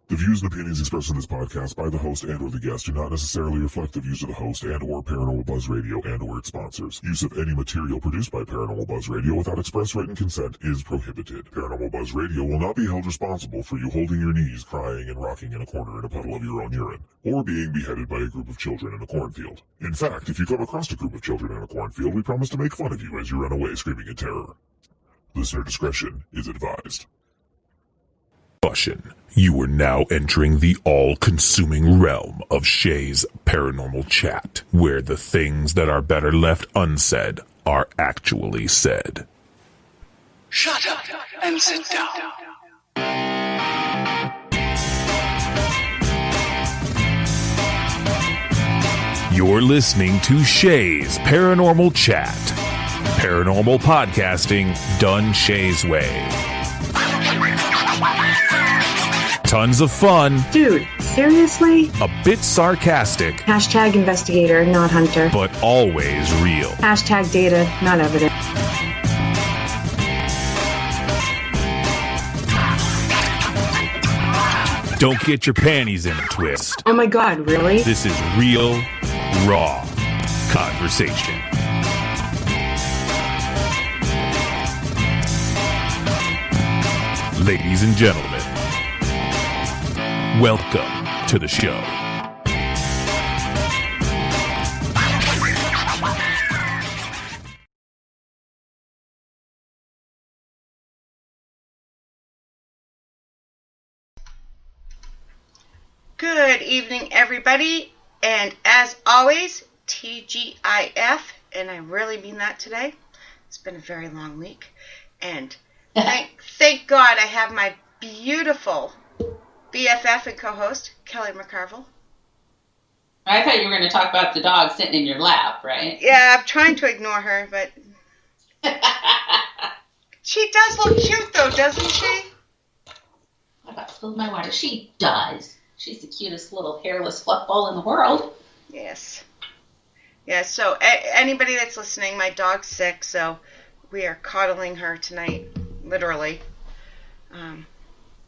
The views and opinions expressed in this podcast by the host and or the guest do not necessarily reflect the views of the host and or Paranormal Buzz Radio and or its sponsors. Use of any material produced by Paranormal Buzz Radio without express written consent is prohibited. Paranormal Buzz Radio will not be held responsible for you holding your knees, crying, and rocking in a corner in a puddle of your own urine, or being beheaded by a group of children in a cornfield. In fact, if you come across a group of children in a cornfield, we promise to make fun of you as you run away screaming in terror. Listener discretion is advised. Caution. You are now entering the all-consuming realm of Shay's Paranormal Chat, where the things that are better left unsaid are actually said. Shut up and sit down. You're listening to Shay's Paranormal Chat. Paranormal podcasting done Shay's way. Tons of fun. Dude, seriously? A bit sarcastic. Hashtag investigator, not hunter. But always real. Hashtag data, not evidence. Don't get your panties in a twist. Oh my god, really? This is real, raw conversation. Ladies and gentlemen, welcome to the show. Good evening, everybody, and as always, TGIF, and I really mean that today. It's been a very long week, and thank God I have my beautiful BFF and co-host, Kelly McCarville. I thought you were going to talk about the dog sitting in your lap, right? Yeah, I'm trying to ignore her, but she does look cute, though, doesn't she? I about spilled my water. She does. She's the cutest little hairless fluff ball in the world. Yes. Yeah, so anybody that's listening, my dog's sick, so we are coddling her tonight, literally.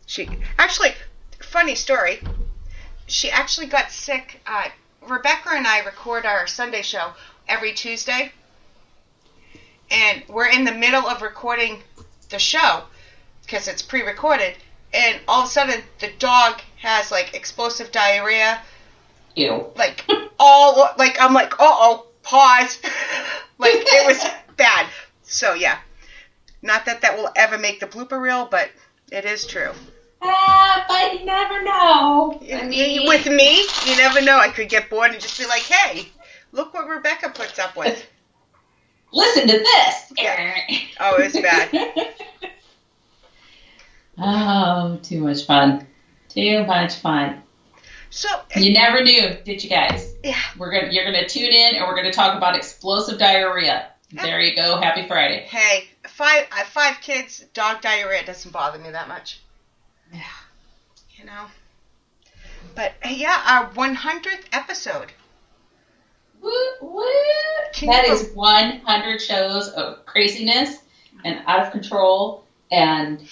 She actually, funny story, she actually got sick. Rebecca and I record our Sunday show every Tuesday, and we're in the middle of recording the show because it's pre-recorded, and all of a sudden the dog has like explosive diarrhea. Ew. Like I'm like, uh-oh, pause. Like it was bad. So yeah, not that will ever make the blooper reel, but it is true. But you never know. With me, you never know. I could get bored and just be like, hey, look what Rebecca puts up with. Listen to this. Yeah. Oh, it was bad. Oh, too much fun. Too much fun. So you never knew, did you guys? Yeah. You're gonna tune in and we're gonna talk about explosive diarrhea. There you go. Happy Friday. Hey, I have 5 kids. Dog diarrhea doesn't bother me that much. Yeah. You know. But yeah, our 100th episode. What? That is 100 shows of craziness and out of control. And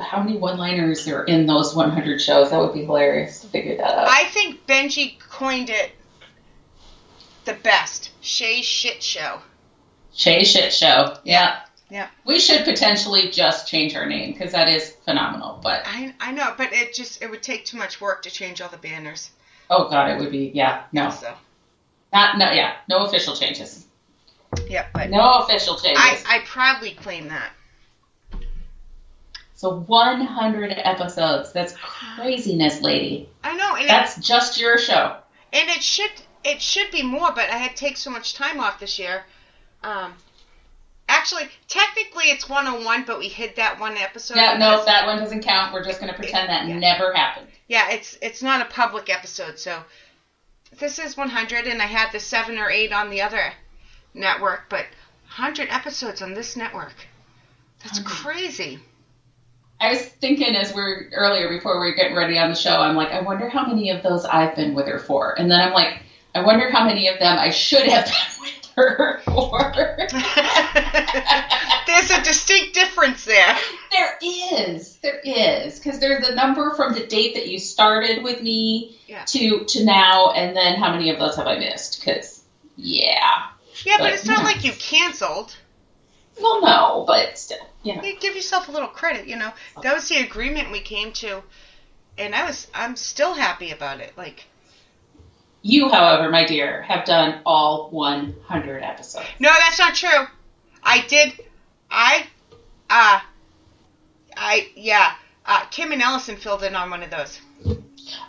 how many one-liners are in those 100 shows? That would be hilarious to figure that out. I think Benji coined it the best. Shay's Shit Show. Shay's Shit Show. Yeah. Yeah. We should potentially just change our name because that is phenomenal. But I know, but it would take too much work to change all the banners. Oh God, it would be no. So. No official changes. Yeah, but no official changes. I proudly claim that. So 100 episodes. That's craziness, lady. I know. And that's just your show. And it should be more, but I had to take so much time off this year. Actually, technically it's 101, but we hid that one episode. Yeah, no, that one doesn't count. We're just going to pretend that never happened. Yeah, it's not a public episode, so this is 100, and I had the 7 or 8 on the other network, but 100 episodes on this network. That's crazy. I was thinking earlier before we were getting ready on the show, I'm like, I wonder how many of those I've been with her for. And then I'm like, I wonder how many of them I should have been with her for. There's a distinct difference there. There is, because there's a number from the date that you started with me to now, and then how many of those have I missed? Because but it's not like you canceled. Well, no, but still, You give yourself a little credit, That was the agreement we came to, and I'm still happy about it. Like, you, however, my dear, have done all 100 episodes. No, that's not true. I did. Kim and Ellison filled in on one of those.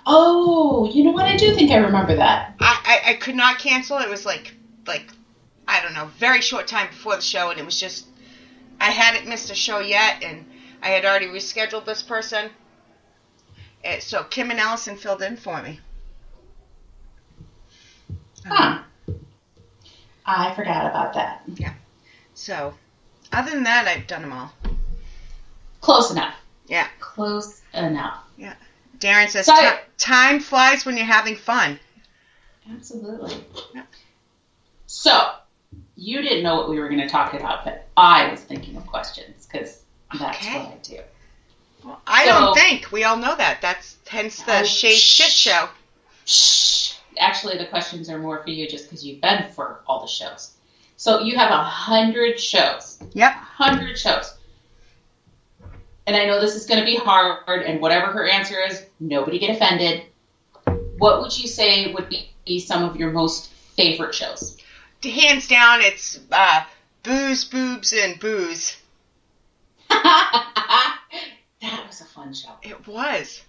Oh, you know what? I do think I remember that. I could not cancel. It was like I don't know, very short time before the show, and it was just I hadn't missed a show yet, and I had already rescheduled this person. So Kim and Ellison filled in for me. Huh. I forgot about that. Yeah. So, other than that, I've done them all. Close enough. Yeah. Close enough. Yeah. Darren says, So time flies when you're having fun. Absolutely. Yep. So, you didn't know what we were going to talk about, but I was thinking of questions, because that's what I do. Well, I don't think. We all know that. That's hence the Shade Shit Show. Shh. Actually, the questions are more for you just because you've been for all the shows. So you have 100 shows. Yep. 100 shows. And I know this is going to be hard, and whatever her answer is, nobody get offended. What would you say would be some of your most favorite shows? Hands down, it's Booze, Boobs, and Booze. That was a fun show. It was.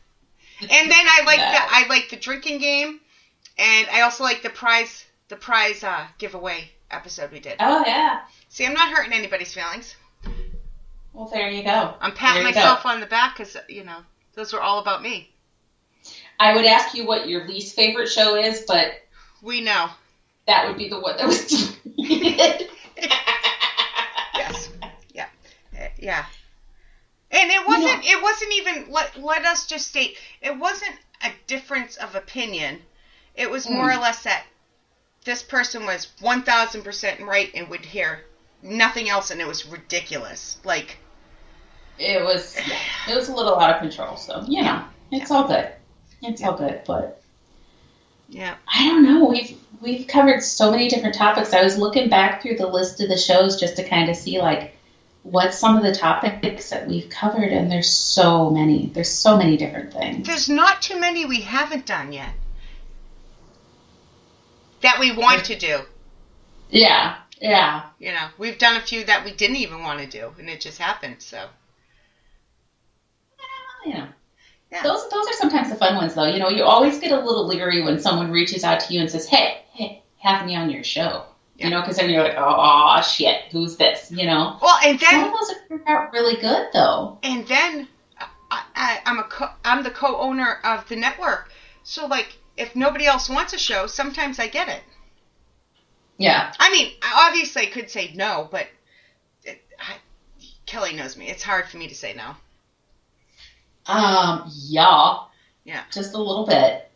And then I like the drinking game, and I also like the prize giveaway episode we did. Oh yeah. See, I'm not hurting anybody's feelings. Well, there you go. I'm patting myself on the back because those were all about me. I would ask you what your least favorite show is, but we know that would be the one that was deleted. Yes. Yeah. Yeah. And it wasn't even, let us just state, it wasn't a difference of opinion. It was more or less that this person was 1,000% right and would hear nothing else, and it was ridiculous. Like, it was a little out of control, so, it's all good. It's all good, but yeah, I don't know. We've covered so many different topics. I was looking back through the list of the shows just to kind of see, like, what's some of the topics that we've covered, and there's so many. There's so many different things. There's not too many we haven't done yet that we want to do. Yeah. We've done a few that we didn't even want to do, and it just happened, so. Yeah. Those are sometimes the fun ones, though. You always get a little leery when someone reaches out to you and says, hey, have me on your show. Yeah. Because then you're like, oh, shit, who's this? Well, and then some of those have turned out really good, though. And then I'm the co-owner of the network, so like if nobody else wants a show, sometimes I get it. Yeah. I mean, obviously I could say no, but Kelly knows me. It's hard for me to say no. Yeah. Yeah. Just a little bit.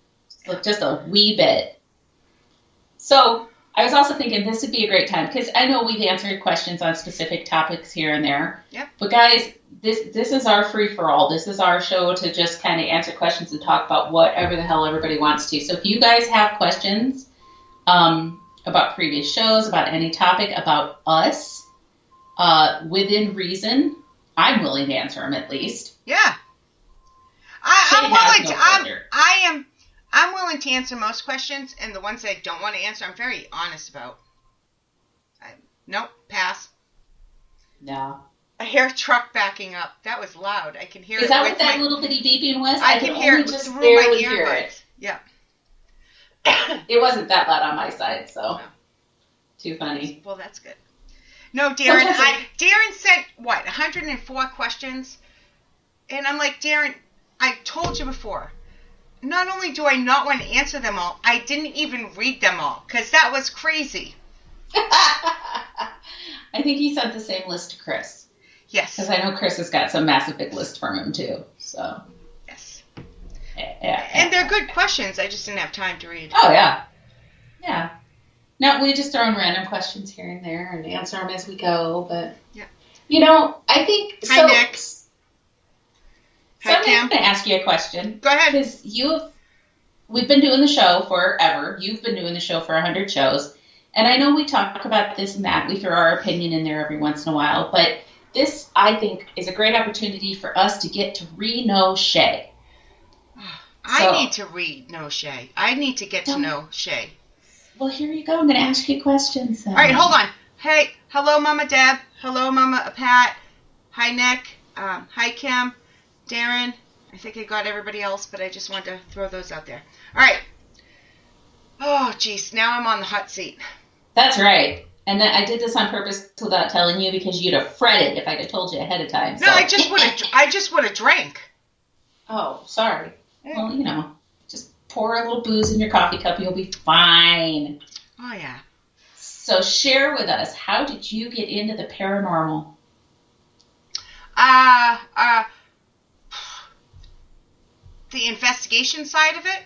Just a wee bit. So I was also thinking this would be a great time, because I know we've answered questions on specific topics here and there. Yep. But guys, this is our free-for-all. This is our show to just kind of answer questions and talk about whatever the hell everybody wants to. So if you guys have questions about previous shows, about any topic, about us, within reason, I'm willing to answer them at least. Yeah. I'm willing to answer most questions, and the ones that I don't want to answer, I'm very honest about. Nope, pass. No. I hear a truck backing up. That was loud. I can hear it. Is that what that little bitty beeping was? I can hear it just through barely my hear earbuds. it. Yeah. It wasn't that loud on my side, so. No. Too funny. Well, that's good. No, Darren, Darren said, 104 questions? And I'm like, Darren, I told you before, not only do I not want to answer them all, I didn't even read them all, because that was crazy. I think he sent the same list to Chris. Yes. Because I know Chris has got some massive big list from him, too. So. Yes. Yeah. And they're good questions. I just didn't have time to read. Oh, yeah. Yeah. No, we just throw in random questions here and there and answer them as we go. But, yeah. I think... Hi, Nick. So Hi, I'm Kim. going to ask you a question. Go ahead. Because we've been doing the show forever. You've been doing the show for 100 shows. And I know we talk about this and that. We throw our opinion in there every once in a while. But this, I think, is a great opportunity for us to get to know Shay. I need to know Shay. I need to get to know Shay. Well, here you go. I'm going to ask you questions. All right, hold on. Hey, hello, Mama Deb. Hello, Mama Pat. Hi, Nick. Hi, Kim. Darren. I think I got everybody else, but I just wanted to throw those out there. All right. Oh, geez. Now I'm on the hot seat. That's right. And I did this on purpose without telling you because you'd have fretted if I'd have told you ahead of time. So. No, I just would have drank. Oh, sorry. Well, just pour a little booze in your coffee cup. You'll be fine. Oh, yeah. So share with us, how did you get into the paranormal? The investigation side of it.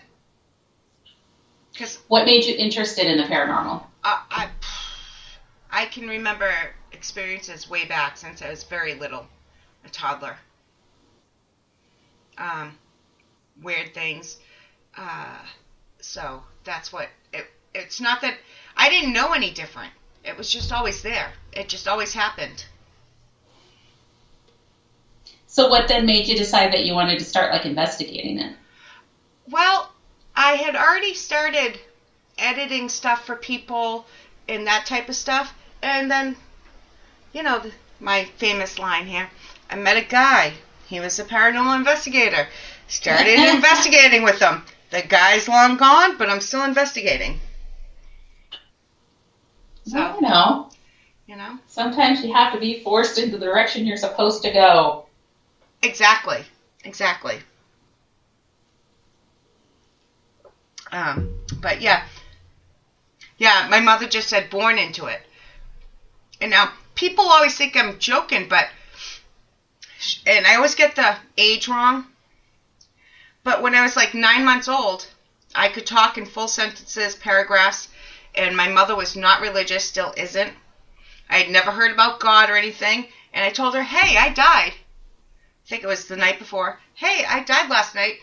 What made you interested in the paranormal? I can remember experiences way back since I was very little, a toddler. Weird things. So that's what it's not that I didn't know any different. It was just always there. It just always happened. So what then made you decide that you wanted to start investigating it? Well, I had already started editing stuff for people and that type of stuff. And then, my famous line here, I met a guy. He was a paranormal investigator. Started investigating with him. The guy's long gone, but I'm still investigating. So, sometimes you have to be forced into the direction you're supposed to go. Exactly. But yeah, my mother just said born into it. And now people always think I'm joking, and I always get the age wrong. But when I was 9 months old, I could talk in full sentences, paragraphs, and my mother was not religious, still isn't. I had never heard about God or anything, and I told her, hey, I died. I think it was the night before. Hey, I died last night,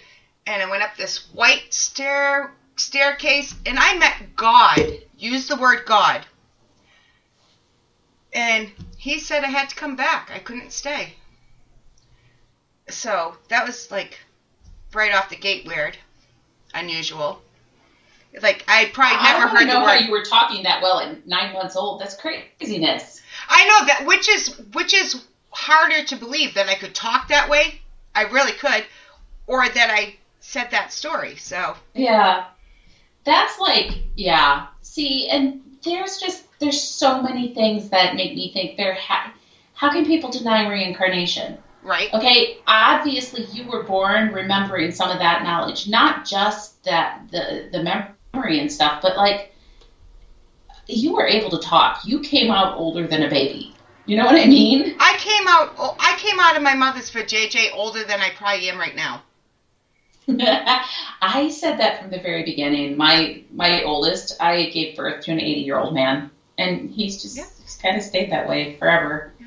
and I went up this white staircase, and I met God. Used the word God. And he said I had to come back. I couldn't stay. So that was right off the gate weird. Unusual. I probably never heard the word. I don't know how you were talking that well at 9 months old. That's craziness. I know that, which is harder to believe that I could talk that way. I really could. Or that I said that story. So. Yeah. That's See, and there's so many things that make me think how can people deny reincarnation? Right. Okay, obviously you were born remembering some of that knowledge, not just that the memory and stuff, but you were able to talk. You came out older than a baby. You know what I mean? I came out of my mother's vajayjay older than I probably am right now. I said that from the very beginning. My oldest, I gave birth to an 80-year-old man, and he's just kind of stayed that way forever. Yeah.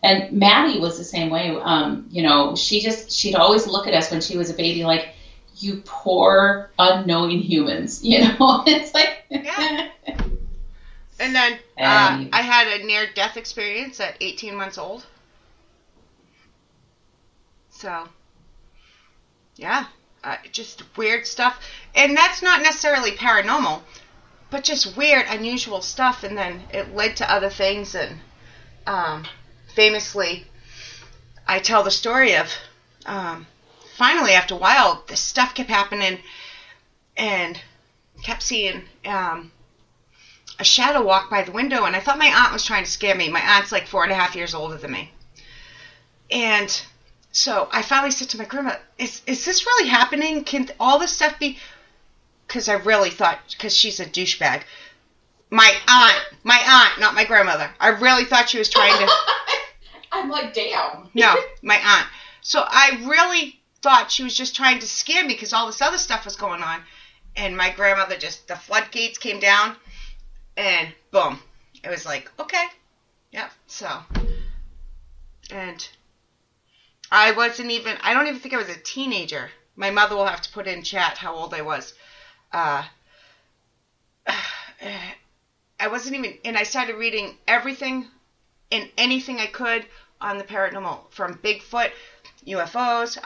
And Maddie was the same way. She'd always look at us when she was a baby like, you poor unknowing humans. It's like. Yeah. And then I had a near-death experience at 18 months old. So, yeah. Just weird stuff. And that's not necessarily paranormal, but just weird, unusual stuff. And then it led to other things. And famously, I tell the story of finally, after a while, this stuff kept happening and kept seeing a shadow walk by the window. And I thought my aunt was trying to scare me. My aunt's 4.5 years older than me. And so I finally said to my grandma, is this really happening? Can all this stuff be? Because I really thought, because she's a douchebag. My aunt, not my grandmother. I really thought she was trying to. I'm damn. No, my aunt. So I really thought she was just trying to scare me because all this other stuff was going on. And my grandmother the floodgates came down. And boom. It was like, okay. Yep. So, and I don't even think I was a teenager. My mother will have to put in chat how old I was. I wasn't even, and I started reading everything and anything I could on the paranormal, from Bigfoot, UFOs,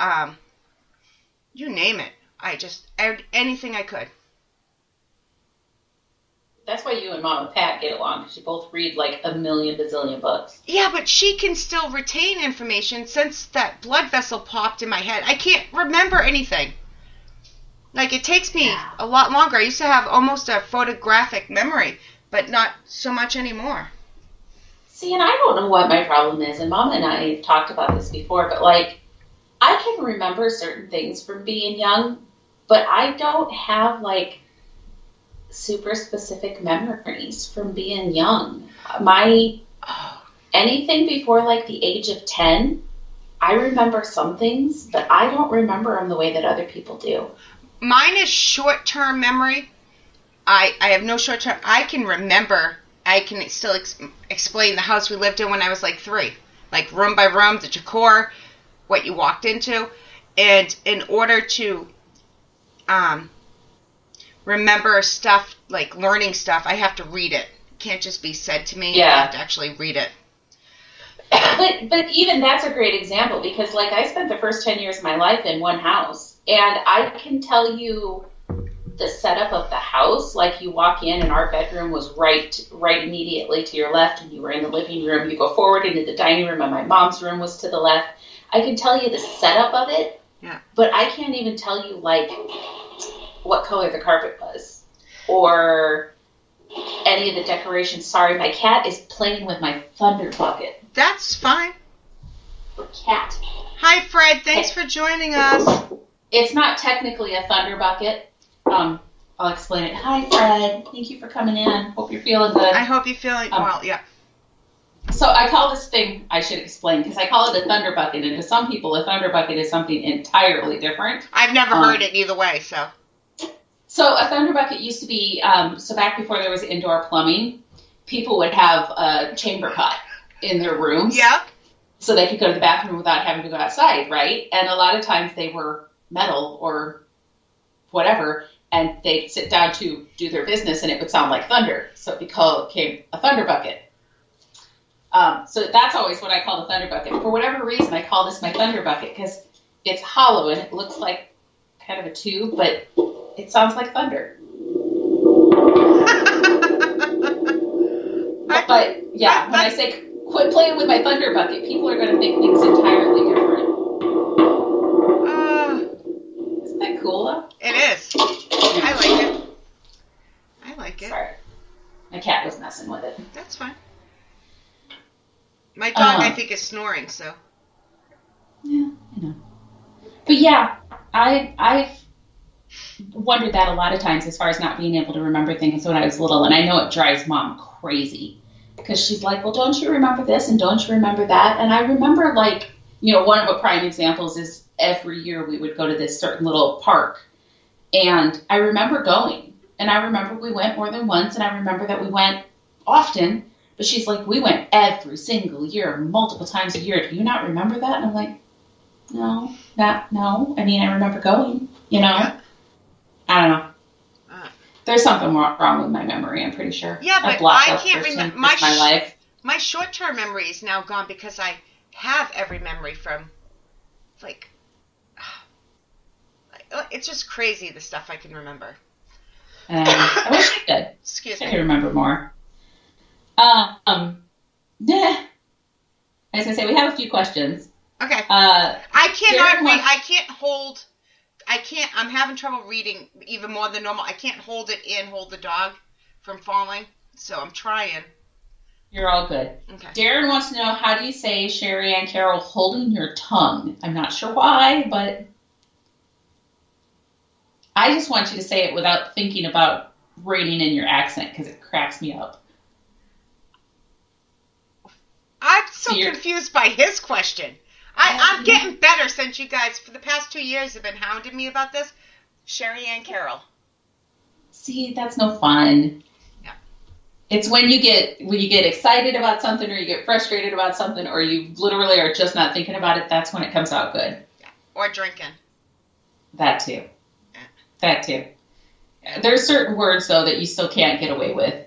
you name it. Anything I could. That's why you and Mom and Pat get along, because you both read like a million bazillion books. Yeah, but she can still retain information. Since that blood vessel popped in my head, I can't remember anything. Like, it takes me a lot longer. I used to have almost a photographic memory, but not so much anymore. See, and I don't know what my problem is, and Mom and I have talked about this before, but like, I can remember certain things from being young, but I don't have like super specific memories from being young. Anything before like the age of 10, I remember some things, but I don't remember them the way that other people do. Mine is short-term memory. I have no short-term. I can remember. I can still explain the house we lived in when I was like 3. Like room by room, the decor, what you walked into. And in order to remember stuff, like learning stuff, I have to read it. It can't just be said to me. Yeah. I have to actually read it. But even that's a great example, because like I spent the first 10 years of my life in one house, and I can tell you the setup of the house. Like, you walk in and our bedroom was right immediately to your left, and you were in the living room. You go forward into the dining room, and my mom's room was to the left. I can tell you the setup of it, but I can't even tell you like what color the carpet was or any of the decorations. Sorry, my cat is playing with my thunder bucket. That's fine. Cat. Hi, Fred. Thanks for joining us. It's not technically a thunder bucket. I'll explain it. Hi, Fred. Thank you for coming in. Hope you're feeling good. I hope you're feeling well. Yeah. So I call this thing, I should explain, because I call it a thunder bucket, and to some people, a thunder bucket is something entirely different. I've never heard it either way, so. So a thunder bucket used to be, so back before there was indoor plumbing, people would have a chamber pot in their rooms. Yeah. So they could go to the bathroom without having to go outside, right? And a lot of times they were metal or whatever, and they'd sit down to do their business, and it would sound like thunder. So it became a thunder bucket. So that's always what I call the thunder bucket. For whatever reason, I call this my thunder bucket, because it's hollow and it looks like kind of a tube, but it sounds like thunder. But yeah, when I say quit playing with my thunder bucket, people are going to think things entirely different. Isn't that cool? It is. I like it. I like it. Sorry. My cat was messing with it. That's fine. My dog, I think, is snoring, so. Yeah, I know. But yeah, I've wondered that a lot of times as far as not being able to remember things when I was little. And I know it drives Mom crazy, because she's like, well, don't you remember this and don't you remember that? And I remember, like, you know, one of the prime examples is every year we would go to this certain little park. And I remember going. And I remember we went more than once. And I remember that we went often. But she's like, we went every single year, multiple times a year. Do you not remember that? And I'm like, no. I mean, I remember going, you know. Yeah. I don't know. There's something wrong with my memory, I'm pretty sure. Yeah, but I can't remember. My life. My short-term memory is now gone, because I have every memory from, like, it's just crazy, the stuff I can remember. I wish I could. Excuse me. I could remember more. Yeah. As I say, we have a few questions. Okay. I'm having trouble reading even more than normal. I can't hold the dog from falling, so I'm trying. You're all good. Okay. Darren wants to know, how do you say Sherry Ann Carroll holding your tongue? I'm not sure why, but I just want you to say it without thinking about reining in your accent, because it cracks me up. I'm so confused by his question. I'm getting better since you guys, for the past 2 years, have been hounding me about this. Sherry Ann Carroll. See, that's no fun. Yeah. It's when you get excited about something, or you get frustrated about something, or you literally are just not thinking about it. That's when it comes out good. Or drinking. That too. That too. There's certain words though that you still can't get away with.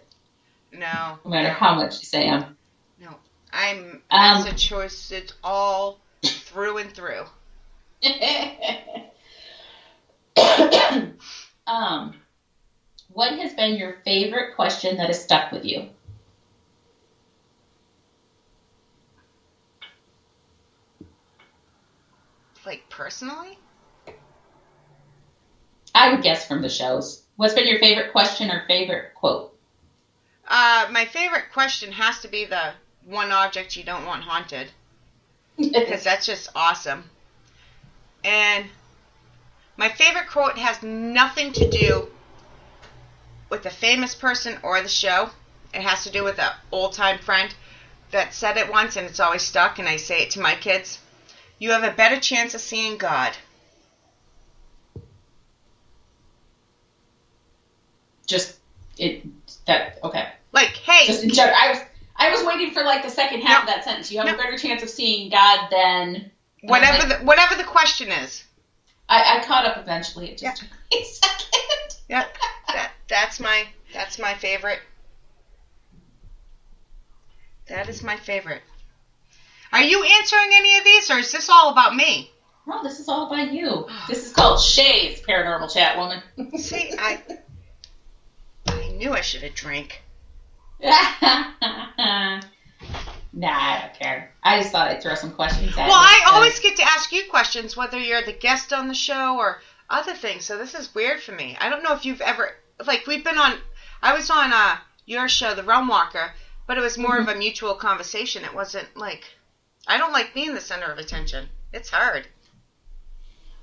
No. No matter how much you say them. No. I'm Massachusetts all through and through. What has been your favorite question that has stuck with you? Like personally? I would guess from the shows. What's been your favorite question or favorite quote? My favorite question has to be the one object you don't want haunted. Because that's just awesome. And my favorite quote has nothing to do with a famous person or the show. It has to do with an old-time friend that said it once, and it's always stuck, and I say it to my kids. You have a better chance of seeing God. Okay. Like, hey. Just in general, I was waiting for like the second half of that sentence. You have a better chance of seeing God than whatever the question is. I caught up eventually. It just took me a second. Yeah. That's my favorite. That is my favorite. Are you answering any of these, or is this all about me? No, this is all about you. This is called Shay's Paranormal Chat, woman. See, I knew I should have drank. Nah, I don't care. I just thought I'd throw some questions at you. Well, I always get to ask you questions, whether you're the guest on the show or other things, so this is weird for me. I don't know if you've ever, like, I was on your show, The Realm Walker, but it was more of a mutual conversation. It wasn't like, I don't like being the center of attention. It's hard.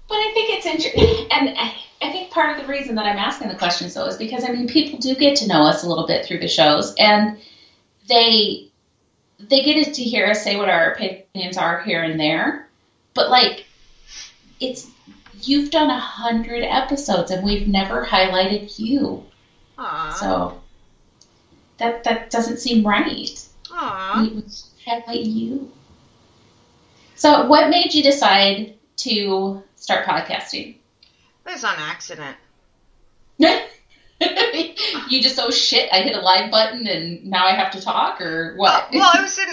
But I think it's interesting, and I think part of the reason that I'm asking the questions, though, is because, I mean, people do get to know us a little bit through the shows, and they get to hear us say what our opinions are here and there, but, like, you've done 100 episodes, and we've never highlighted you. Aww. So, that doesn't seem right. Aww. We would highlight you. So, what made you decide to start podcasting? It was on accident. You just, oh shit, I hit a live button and now I have to talk, or what? Well, it was it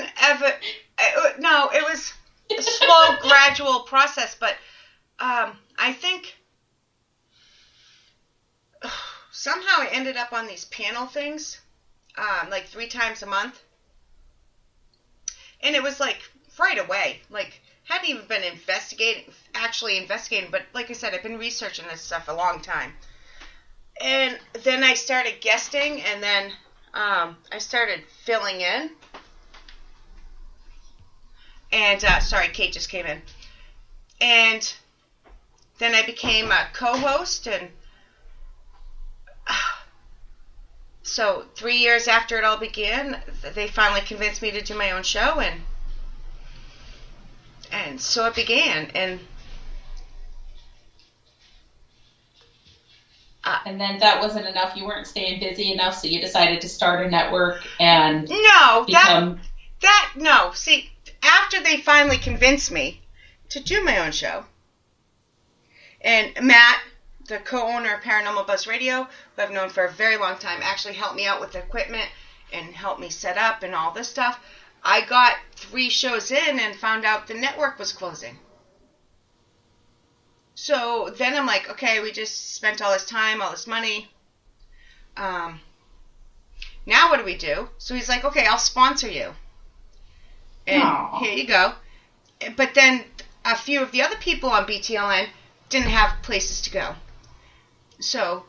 was a slow, gradual process, but I think somehow I ended up on these panel things, like 3 times a month. And it was like right away, like, hadn't even been investigating, but like I said, I've been researching this stuff a long time. And then I started guesting, and then I started filling in. And, sorry, Kate just came in. And then I became a co-host, and so 3 years after it all began, they finally convinced me to do my own show, and so it began, and then that wasn't enough. You weren't staying busy enough, so you decided to start a network and No. See, after they finally convinced me to do my own show, and Matt, the co-owner of Paranormal Buzz Radio, who I've known for a very long time, actually helped me out with the equipment and helped me set up and all this stuff. I got 3 shows in and found out the network was closing. So then I'm like, okay, we just spent all this time, all this money. Now what do we do? So he's like, okay, I'll sponsor you. And Here you go. But then a few of the other people on BTLN didn't have places to go. So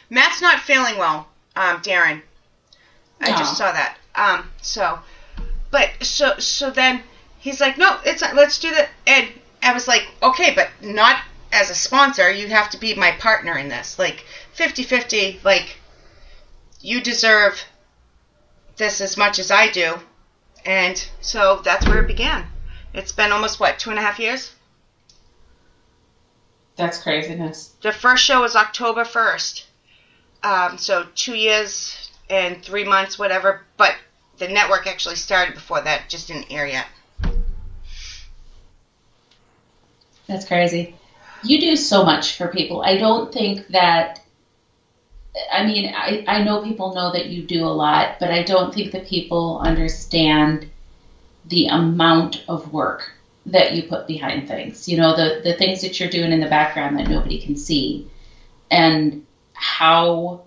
Matt's not feeling well, Darren. I just saw that. So then he's like, no, let's do that. And I was like, okay, but not as a sponsor. You have to be my partner in this. Like 50-50, like you deserve this as much as I do. And so that's where it began. It's been almost, 2.5 years? That's craziness. The first show was October 1st. So 2 years and 3 months, whatever. But the network actually started before that, just didn't air yet. That's crazy. You do so much for people. I don't think that, I mean, I know people know that you do a lot, but I don't think that people understand the amount of work that you put behind things. You know, the things that you're doing in the background that nobody can see, and how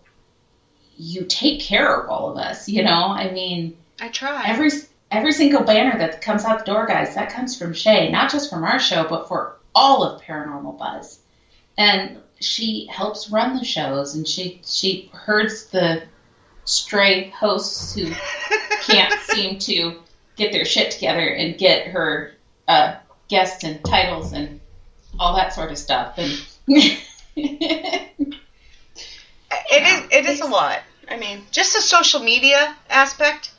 you take care of all of us, you know? I mean, I try. Every single banner that comes out the door, guys, that comes from Shay, not just from our show, but for all of Paranormal Buzz. And she helps run the shows, and she herds the stray hosts who can't seem to get their shit together and get her guests and titles and all that sort of stuff. And it is a lot. I mean, just the social media aspect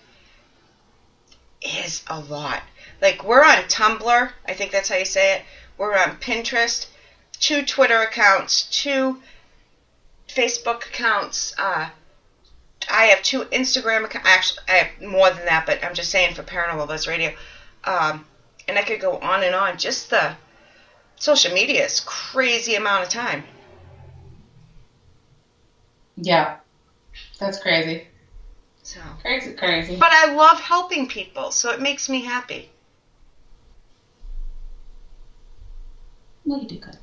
is a lot. Like, we're on Tumblr, I think that's how you say it. We're on Pinterest, 2 Twitter accounts, 2 Facebook accounts. I have 2 Instagram accounts. Actually, I have more than that, but I'm just saying for Paranormal Buzz Radio. And I could go on and on. Just the social media is crazy amount of time. Yeah, that's crazy. So Crazy. But I love helping people, so it makes me happy. Well, you do good.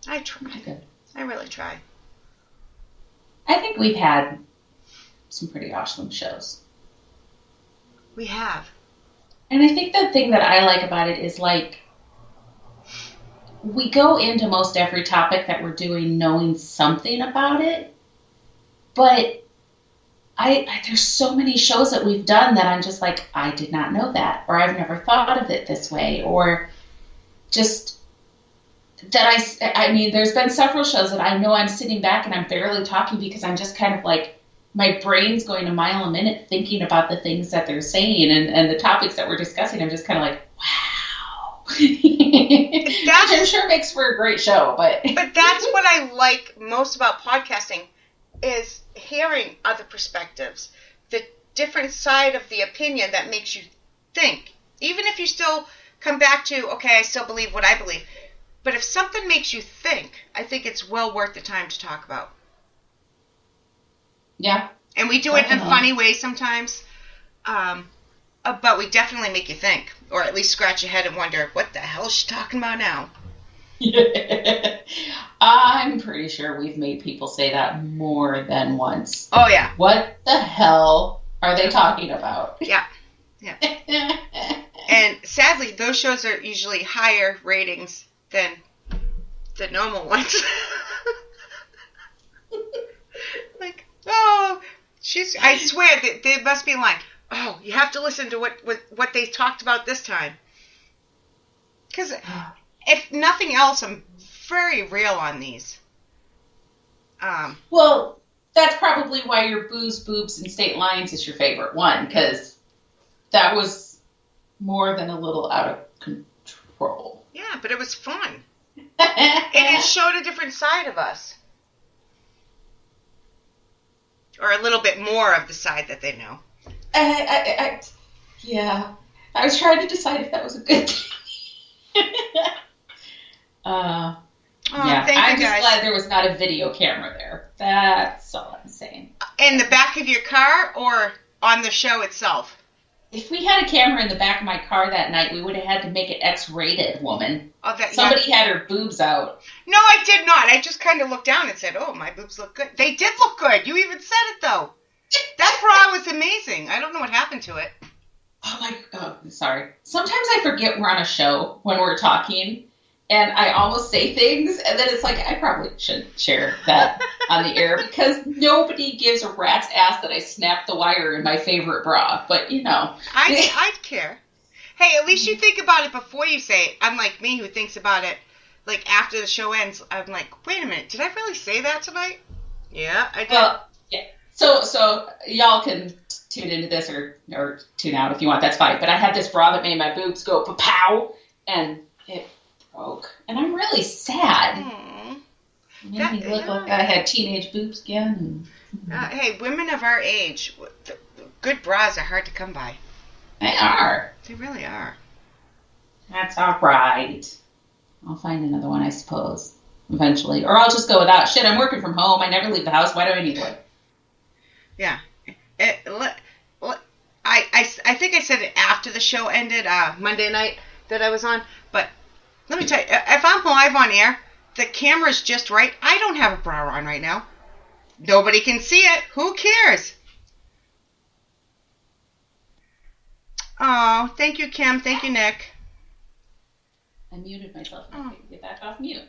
I try. You do good. I really try. I think we've had some pretty awesome shows. We have. And I think the thing that I like about it is, like, we go into most every topic that we're doing knowing something about it, but there's so many shows that we've done that I'm just like, I did not know that, or I've never thought of it this way, or just that I mean, there's been several shows that I know I'm sitting back and I'm barely talking because I'm just kind of like, my brain's going a mile a minute thinking about the things that they're saying and the topics that we're discussing. I'm just kind of like, wow. Which I'm sure makes for a great show, but that's what I like most about podcasting is hearing other perspectives, the different side of the opinion that makes you think. Even if you still come back to, okay, I still believe what I believe. But if something makes you think, I think it's well worth the time to talk about. Yeah. And we do it in funny ways sometimes. But we definitely make you think. Or at least scratch your head and wonder, what the hell is she talking about now? I'm pretty sure we've made people say that more than once. Oh, yeah. What the hell are they talking about? Yeah. And sadly, those shows are usually higher ratings than the normal ones. Like, oh, I swear that there must be a line. Oh, you have to listen to what they talked about this time. Because if nothing else, I'm very real on these. Well, that's probably why your Booze, Boobs, and State Lines is your favorite one, because that was more than a little out of control. Yeah, but it was fun. And it showed a different side of us. Or a little bit more of the side that they know. Yeah. I was trying to decide if that was a good thing. Yeah. I'm just glad there was not a video camera there. That's all I'm saying. In the back of your car or on the show itself? If we had a camera in the back of my car that night, we would have had to make it X-rated, woman. Oh, Somebody had her boobs out. No, I did not. I just kind of looked down and said, oh, my boobs look good. They did look good. You even said it, though. That bra was amazing. I don't know what happened to it. Oh, sorry. Sometimes I forget we're on a show when we're talking, and I almost say things, and then it's like, I probably shouldn't share that on the air, because nobody gives a rat's ass that I snapped the wire in my favorite bra, but, you know. I'd care. Hey, at least you think about it before you say it. Unlike me, who thinks about it, like, after the show ends, I'm like, wait a minute, did I really say that tonight? Yeah, I did. Well, yeah. So y'all can tune into this or tune out if you want, that's fine. But I had this bra that made my boobs go pa-pow, and it broke. And I'm really sad. Made me look like I had teenage boobs again. Hey, women of our age, good bras are hard to come by. They are. They really are. That's all right. I'll find another one, I suppose, eventually. Or I'll just go without. Shit, I'm working from home. I never leave the house. Why do I need one? Yeah. I think I said it after the show ended, Monday night that I was on. But let me tell you, if I'm live on air, the camera's just right. I don't have a bra on right now. Nobody can see it. Who cares? Oh, thank you, Kim. Thank you, Nick. I muted myself. I can get back off mute.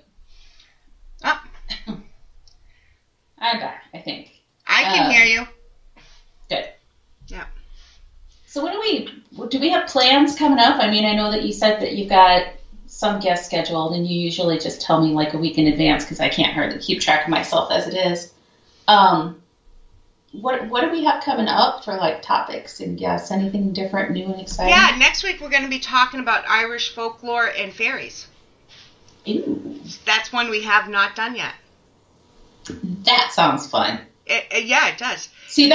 Oh. I'm back, I think. I can hear you. Good. Yeah. So do we have plans coming up? I mean, I know that you said that you've got some guests scheduled, and you usually just tell me like a week in advance because I can't hardly keep track of myself as it is. What do we have coming up for like topics and guests? Anything different, new, and exciting? Yeah, next week we're going to be talking about Irish folklore and fairies. Ooh. That's one we have not done yet. That sounds fun. Yeah, it does. See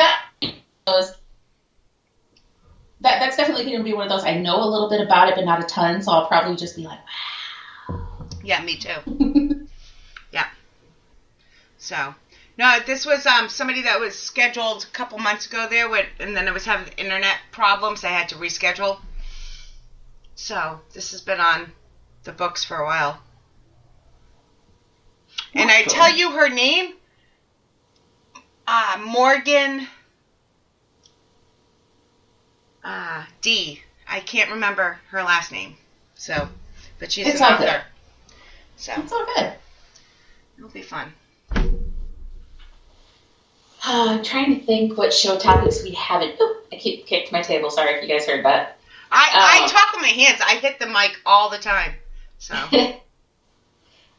that's definitely going to be one of those. I know a little bit about it, but not a ton, so I'll probably just be like, wow. Yeah, me too. Yeah. So, no, this was somebody that was scheduled a couple months ago there, and then I was having internet problems. I had to reschedule. So, this has been on the books for a while. And I tell you her name, Morgan D. I can't remember her last name. So, but she's an author. So it's all good. It'll be fun. I'm trying to think what show topics we haven't. Oh, I kicked my table. Sorry if you guys heard that. I talk with my hands. I hit the mic all the time. So.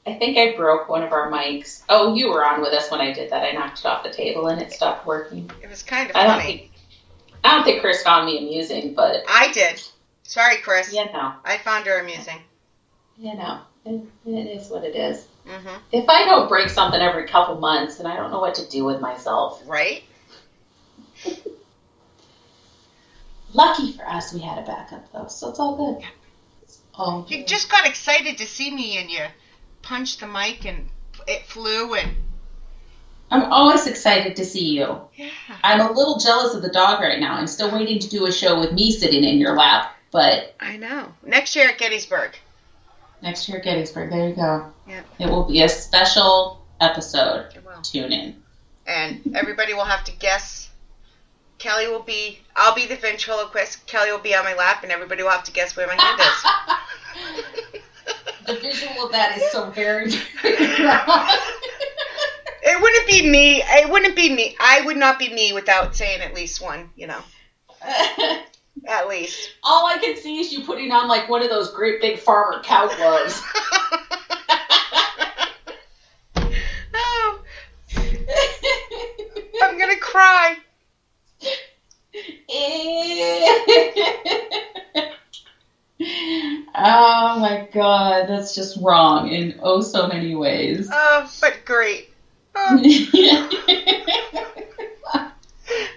I think I broke one of our mics. Oh, you were on with us when I did that. I knocked it off the table and it stopped working. It was kind of funny. I don't think Chris found me amusing, but... I did. Sorry, Chris. Yeah, no. I found her amusing. Yeah, no. It is what it is. Mm-hmm. If I don't break something every couple months, then I don't know what to do with myself. Right? Lucky for us, we had a backup, though, so it's all good. Yeah. Oh, you just got excited to see me, and you punched the mic, and it flew, and... I'm always excited to see you. Yeah. I'm a little jealous of the dog right now. I'm still waiting to do a show with me sitting in your lap, but... I know. Next year at Gettysburg. Next year at Gettysburg. There you go. Yep. It will be a special episode. It will. Tune in. And everybody will have to guess. I'll be the ventriloquist. Kelly will be on my lap, and everybody will have to guess where my hand is. The visual of that is so very, very wrong. It wouldn't be me. It wouldn't be me. I would not be me without saying at least one, At least. All I can see is you putting on like one of those great big farmer cow gloves. Oh. I'm going to cry. Oh my God, that's just wrong in oh so many ways. Oh, but great. Oh.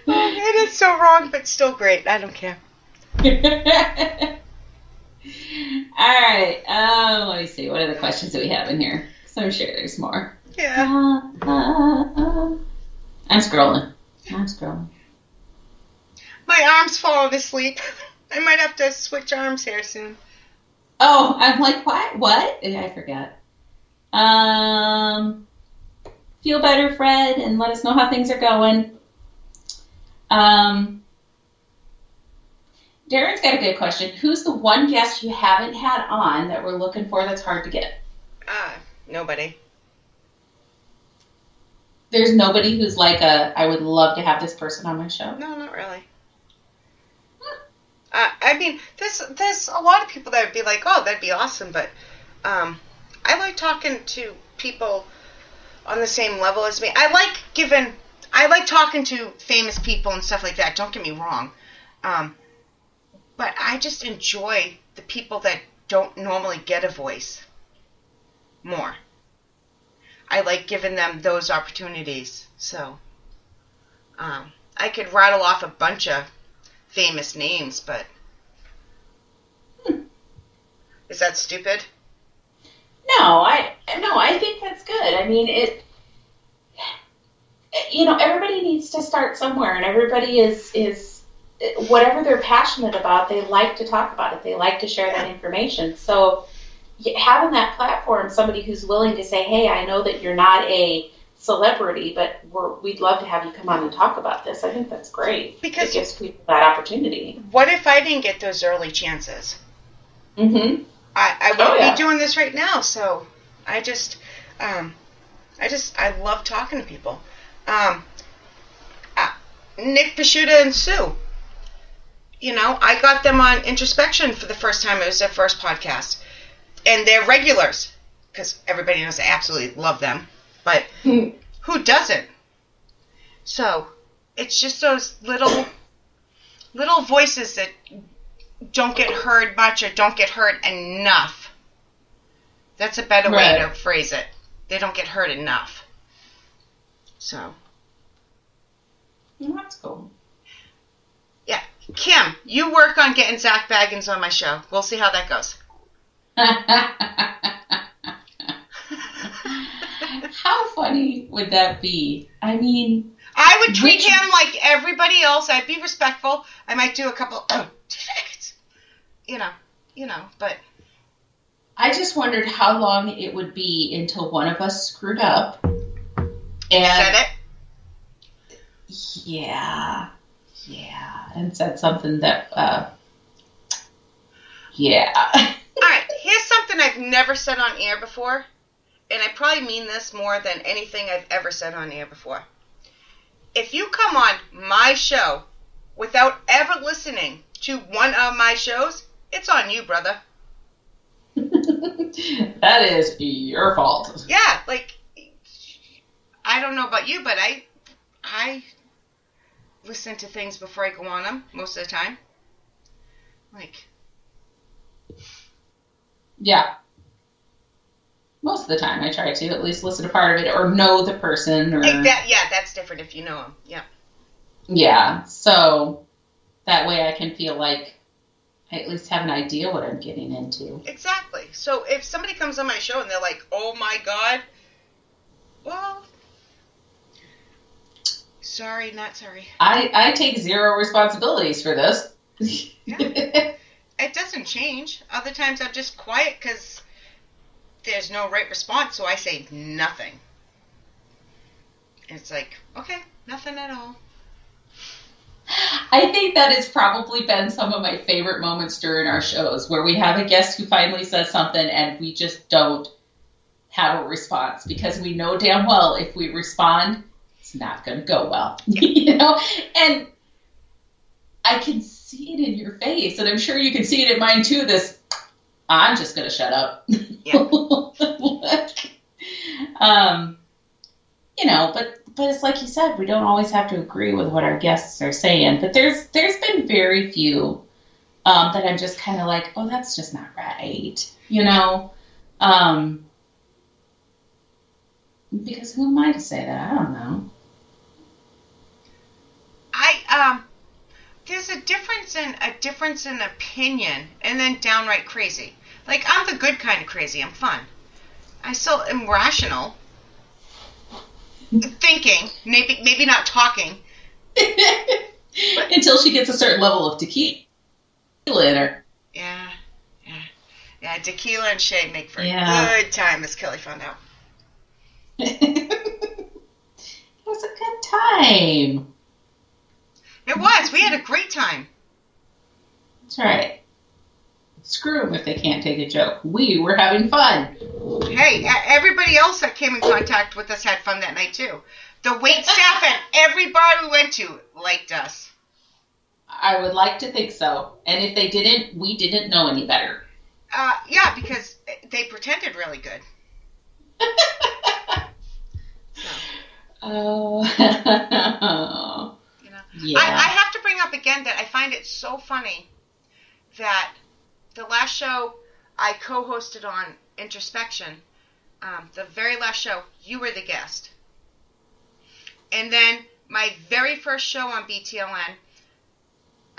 It is so wrong, but still great. I don't care. All right. Let me see. What are the questions that we have in here? So I'm sure there's more. Yeah. I'm scrolling. My arm's falling asleep. I might have to switch arms here soon. Oh, I'm like, what? I forgot. Feel better, Fred, and let us know how things are going. Darren's got a good question. Who's the one guest you haven't had on that we're looking for that's hard to get? Nobody. There's nobody who's like I would love to have this person on my show? No, not really. I mean, there's a lot of people that would be like, oh, that'd be awesome, but I like talking to people on the same level as me. I like talking to famous people and stuff like that, don't get me wrong. But I just enjoy the people that don't normally get a voice more. I like giving them those opportunities. So I could rattle off a bunch of famous names, but is that stupid? No, I think that's good. I mean, everybody needs to start somewhere, and everybody is whatever they're passionate about, they like to talk about it. They like to share that information. So having that platform, somebody who's willing to say, hey, I know that you're not a celebrity, but we'd love to have you come on and talk about this. I think that's great. Because it gives people that opportunity. What if I didn't get those early chances? Mm-hmm. I wouldn't be doing this right now. So I love talking to people. Nick Pashuta and Sue. I got them on Introspection for the first time. It was their first podcast. And they're regulars, because everybody knows I absolutely love them. But who doesn't? So it's just those little voices that don't get heard much or don't get heard enough. That's a better way to phrase it. They don't get heard enough. So. Well, that's cool. Yeah. Kim, you work on getting Zach Baggins on my show. We'll see how that goes. How funny would that be? I mean, I would treat him like everybody else. I'd be respectful. I might do a couple defects. But I just wondered how long it would be until one of us screwed up. And said it? Yeah. And said something that, yeah. All right, here's something I've never said on air before, and I probably mean this more than anything I've ever said on air before. If you come on my show without ever listening to one of my shows, it's on you, brother. That is your fault. Yeah, I don't know about you, but I listen to things before I go on them most of the time. Yeah. Most of the time I try to at least listen to part of it or know the person. Or that's different if you know them. Yeah. Yeah, so that way I can feel like I at least have an idea what I'm getting into. Exactly. So if somebody comes on my show and they're like, oh my God, well, sorry, not sorry. I take zero responsibilities for this. Yeah. It doesn't change. Other times I'm just quiet because there's no right response, so I say nothing. It's like, okay, nothing at all. I think that has probably been some of my favorite moments during our shows, where we have a guest who finally says something and we just don't have a response, because we know damn well if we respond, it's not going to go well. Yeah. And I can see it in your face, and I'm sure you can see it in mine too, I'm just going to shut up. Yeah. But it's like you said, we don't always have to agree with what our guests are saying. But there's been very few that I'm just kind of like, oh, that's just not right, because who am I to say that? I don't know. There's a difference in opinion, and then downright crazy. I'm the good kind of crazy. I'm fun. I still am rational. Thinking, maybe not talking. Until she gets a certain level of tequila in her. Yeah. Tequila and Shay make for a good time, as Kelly found out. It was a good time. It was. We had a great time. That's right. Screw them if they can't take a joke. We were having fun. Hey, everybody else that came in contact with us had fun that night, too. The wait staff at every bar we went to liked us. I would like to think so. And if they didn't, we didn't know any better. Yeah, because they pretended really good. Oh. Yeah. I have to bring up again that I find it so funny that the last show I co-hosted on Introspection, the very last show, you were the guest. And then my very first show on BTLN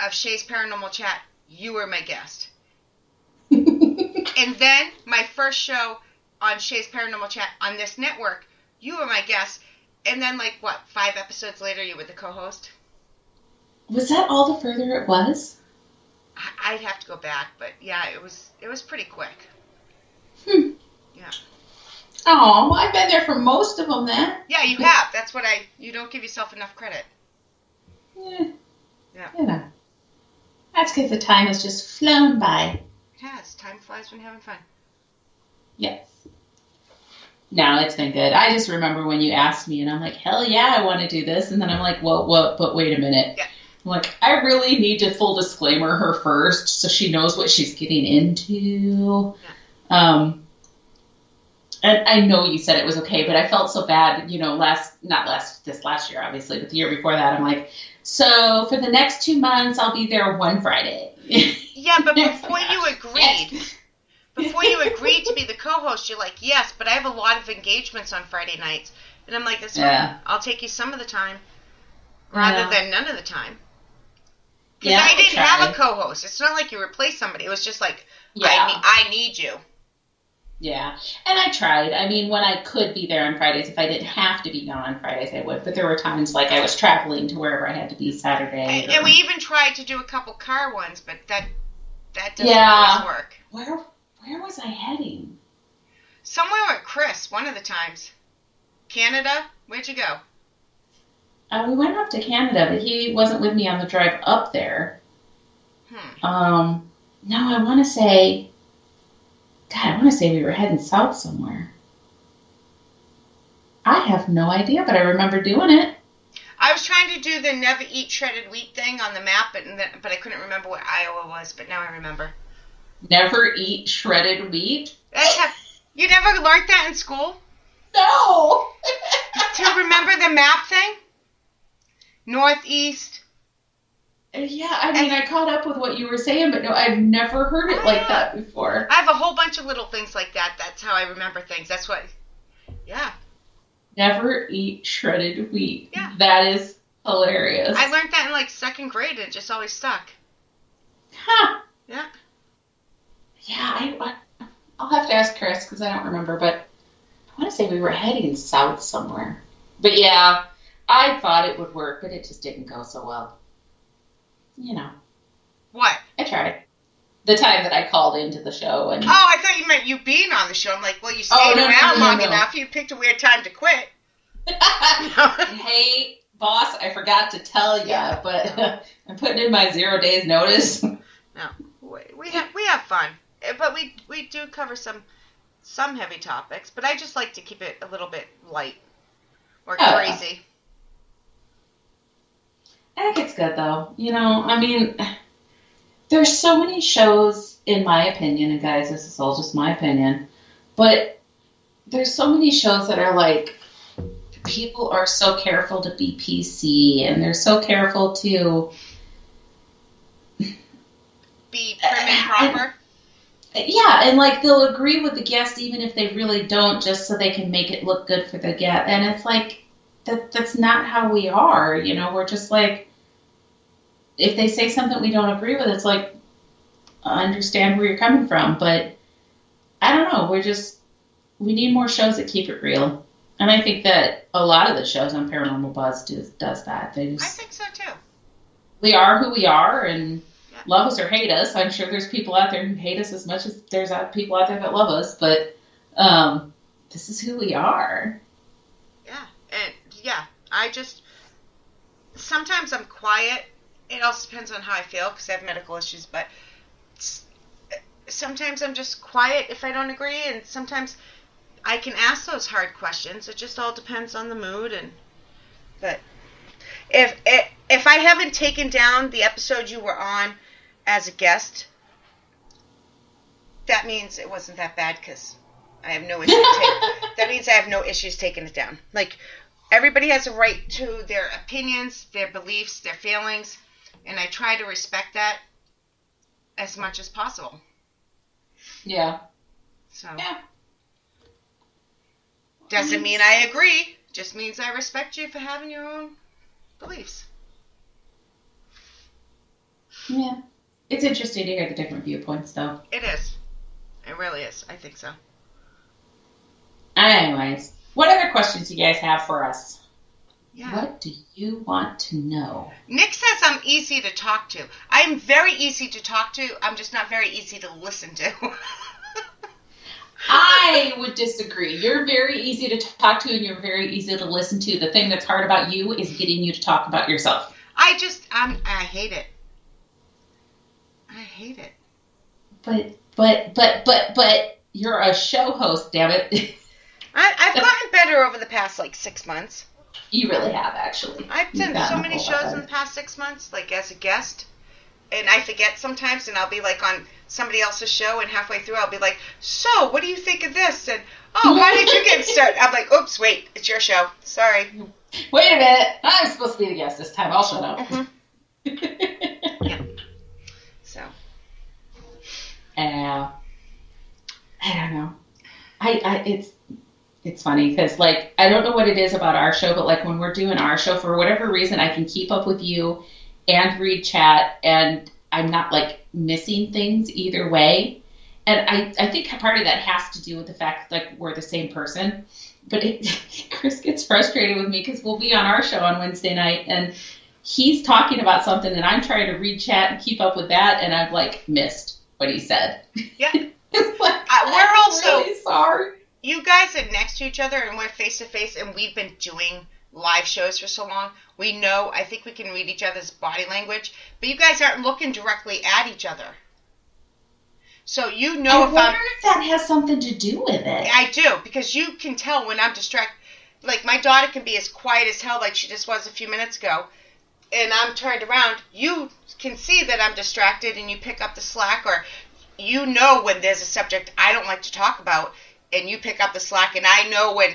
of Shay's Paranormal Chat, you were my guest. And then my first show on Shay's Paranormal Chat on this network, you were my guest. And then, 5 episodes later, you were the co-host? Was that all the further it was? I'd have to go back, but yeah, it was pretty quick. Yeah. Oh, I've been there for most of them then. Yeah, you have. That's what you don't give yourself enough credit. Yeah. You know. That's because the time has just flown by. It has. Time flies when you're having fun. Yes. No, it's been good. I just remember when you asked me, and I'm like, hell yeah, I want to do this. And then I'm like, well, but wait a minute. Yeah. I'm like, I really need to full disclaimer her first so she knows what she's getting into. Yeah. And I know you said it was okay, but I felt so bad, this last year, obviously, but the year before that, I'm like, so for the next 2 months, I'll be there one Friday. Yeah, but before you agreed to be the co-host, you're like, yes, but I have a lot of engagements on Friday nights. And I'm like, that's fine. I'll take you some of the time rather than none of the time. Because I didn't have a co-host. It's not like you replaced somebody. It was just like, I need you. Yeah, and I tried. I mean, when I could be there on Fridays, if I didn't have to be gone on Fridays, I would. But there were times like I was traveling to wherever I had to be Saturday. And we even tried to do a couple car ones, but that doesn't always work. Where was I heading? Somewhere with Chris, one of the times. Canada? Where'd you go? We went up to Canada, but he wasn't with me on the drive up there. No, I want to say we were heading south somewhere. I have no idea, but I remember doing it. I was trying to do the never eat shredded wheat thing on the map, but I couldn't remember what Iowa was, but now I remember. Never eat shredded wheat? You never learned that in school? No! To remember the map thing? Northeast. Yeah, I mean, I caught up with what you were saying, but no, I've never heard it like that before. I have a whole bunch of little things like that. That's how I remember things. That's what, yeah. Never eat shredded wheat. Yeah. That is hilarious. I learned that in second grade, and it just always stuck. Huh. Yeah. Yeah, I'll have to ask Chris because I don't remember, but I want to say we were heading south somewhere. But yeah, I thought it would work, but it just didn't go so well. What? I tried. The time that I called into the show. And oh, I thought you meant you being on the show. I'm like, well, you stayed around long enough. You picked a weird time to quit. Hey, boss, I forgot to tell you, but I'm putting in my 0 days notice. No, we have fun, but we do cover some heavy topics. But I just like to keep it a little bit light or crazy. I think it's good, though. I mean, there's so many shows, in my opinion, and guys, this is all just my opinion, but there's so many shows that are like, people are so careful to be PC, and they're so careful to be prim and proper. Yeah, and they'll agree with the guest even if they really don't, just so they can make it look good for the guest. And it's like, that's not how we are. We're just like, if they say something we don't agree with, it's like, I understand where you're coming from, but I don't know. We need more shows that keep it real. And I think that a lot of the shows on Paranormal Buzz does that. I think so too. We are who we are, and love us or hate us. I'm sure there's people out there who hate us as much as there's people out there that love us, but this is who we are. Yeah, and sometimes I'm quiet. It also depends on how I feel because I have medical issues, but sometimes I'm just quiet if I don't agree, and sometimes I can ask those hard questions. It just all depends on the mood. But if I haven't taken down the episode you were on as a guest, that means it wasn't that bad because I have no issues. That means I have no issues taking it down. Everybody has a right to their opinions, their beliefs, their feelings. And I try to respect that as much as possible. Yeah. So. Yeah. Doesn't mean I agree. Just means I respect you for having your own beliefs. Yeah. It's interesting to hear the different viewpoints, though. It is. It really is. I think so. Anyways, what other questions do you guys have for us? Yeah. What do you want to know? Nick says I'm easy to talk to. I'm very easy to talk to. I'm just not very easy to listen to. I would disagree. You're very easy to talk to and you're very easy to listen to. The thing that's hard about you is getting you to talk about yourself. I hate it. I hate it. But you're a show host, damn it. I've gotten better over the past 6 months. You really have, actually. I've done so many shows in the past 6 months, as a guest. And I forget sometimes, and I'll be on somebody else's show, and halfway through I'll be like, so, what do you think of this? And, oh, how did you get started? I'm like, oops, wait, it's your show. Sorry. Wait a minute. I'm supposed to be the guest this time. I'll shut up. Mm-hmm. Yeah. So. I don't know. It's funny because I don't know what it is about our show, but when we're doing our show, for whatever reason, I can keep up with you and read chat, and I'm not missing things either way. And I think part of that has to do with the fact that we're the same person. But Chris gets frustrated with me because we'll be on our show on Wednesday night and he's talking about something and I'm trying to read chat and keep up with that, and I've missed what he said. Yeah. We're also really sorry. You guys are next to each other and we're face to face, and we've been doing live shows for so long. We know, I think we can read each other's body language, but you guys aren't looking directly at each other. So you know I wonder if that has something to do with it. I do, because you can tell when I'm distracted. My daughter can be as quiet as hell like she just was a few minutes ago, and I'm turned around. You can see that I'm distracted and you pick up the slack, or you know when there's a subject I don't like to talk about and you pick up the slack, and I know when,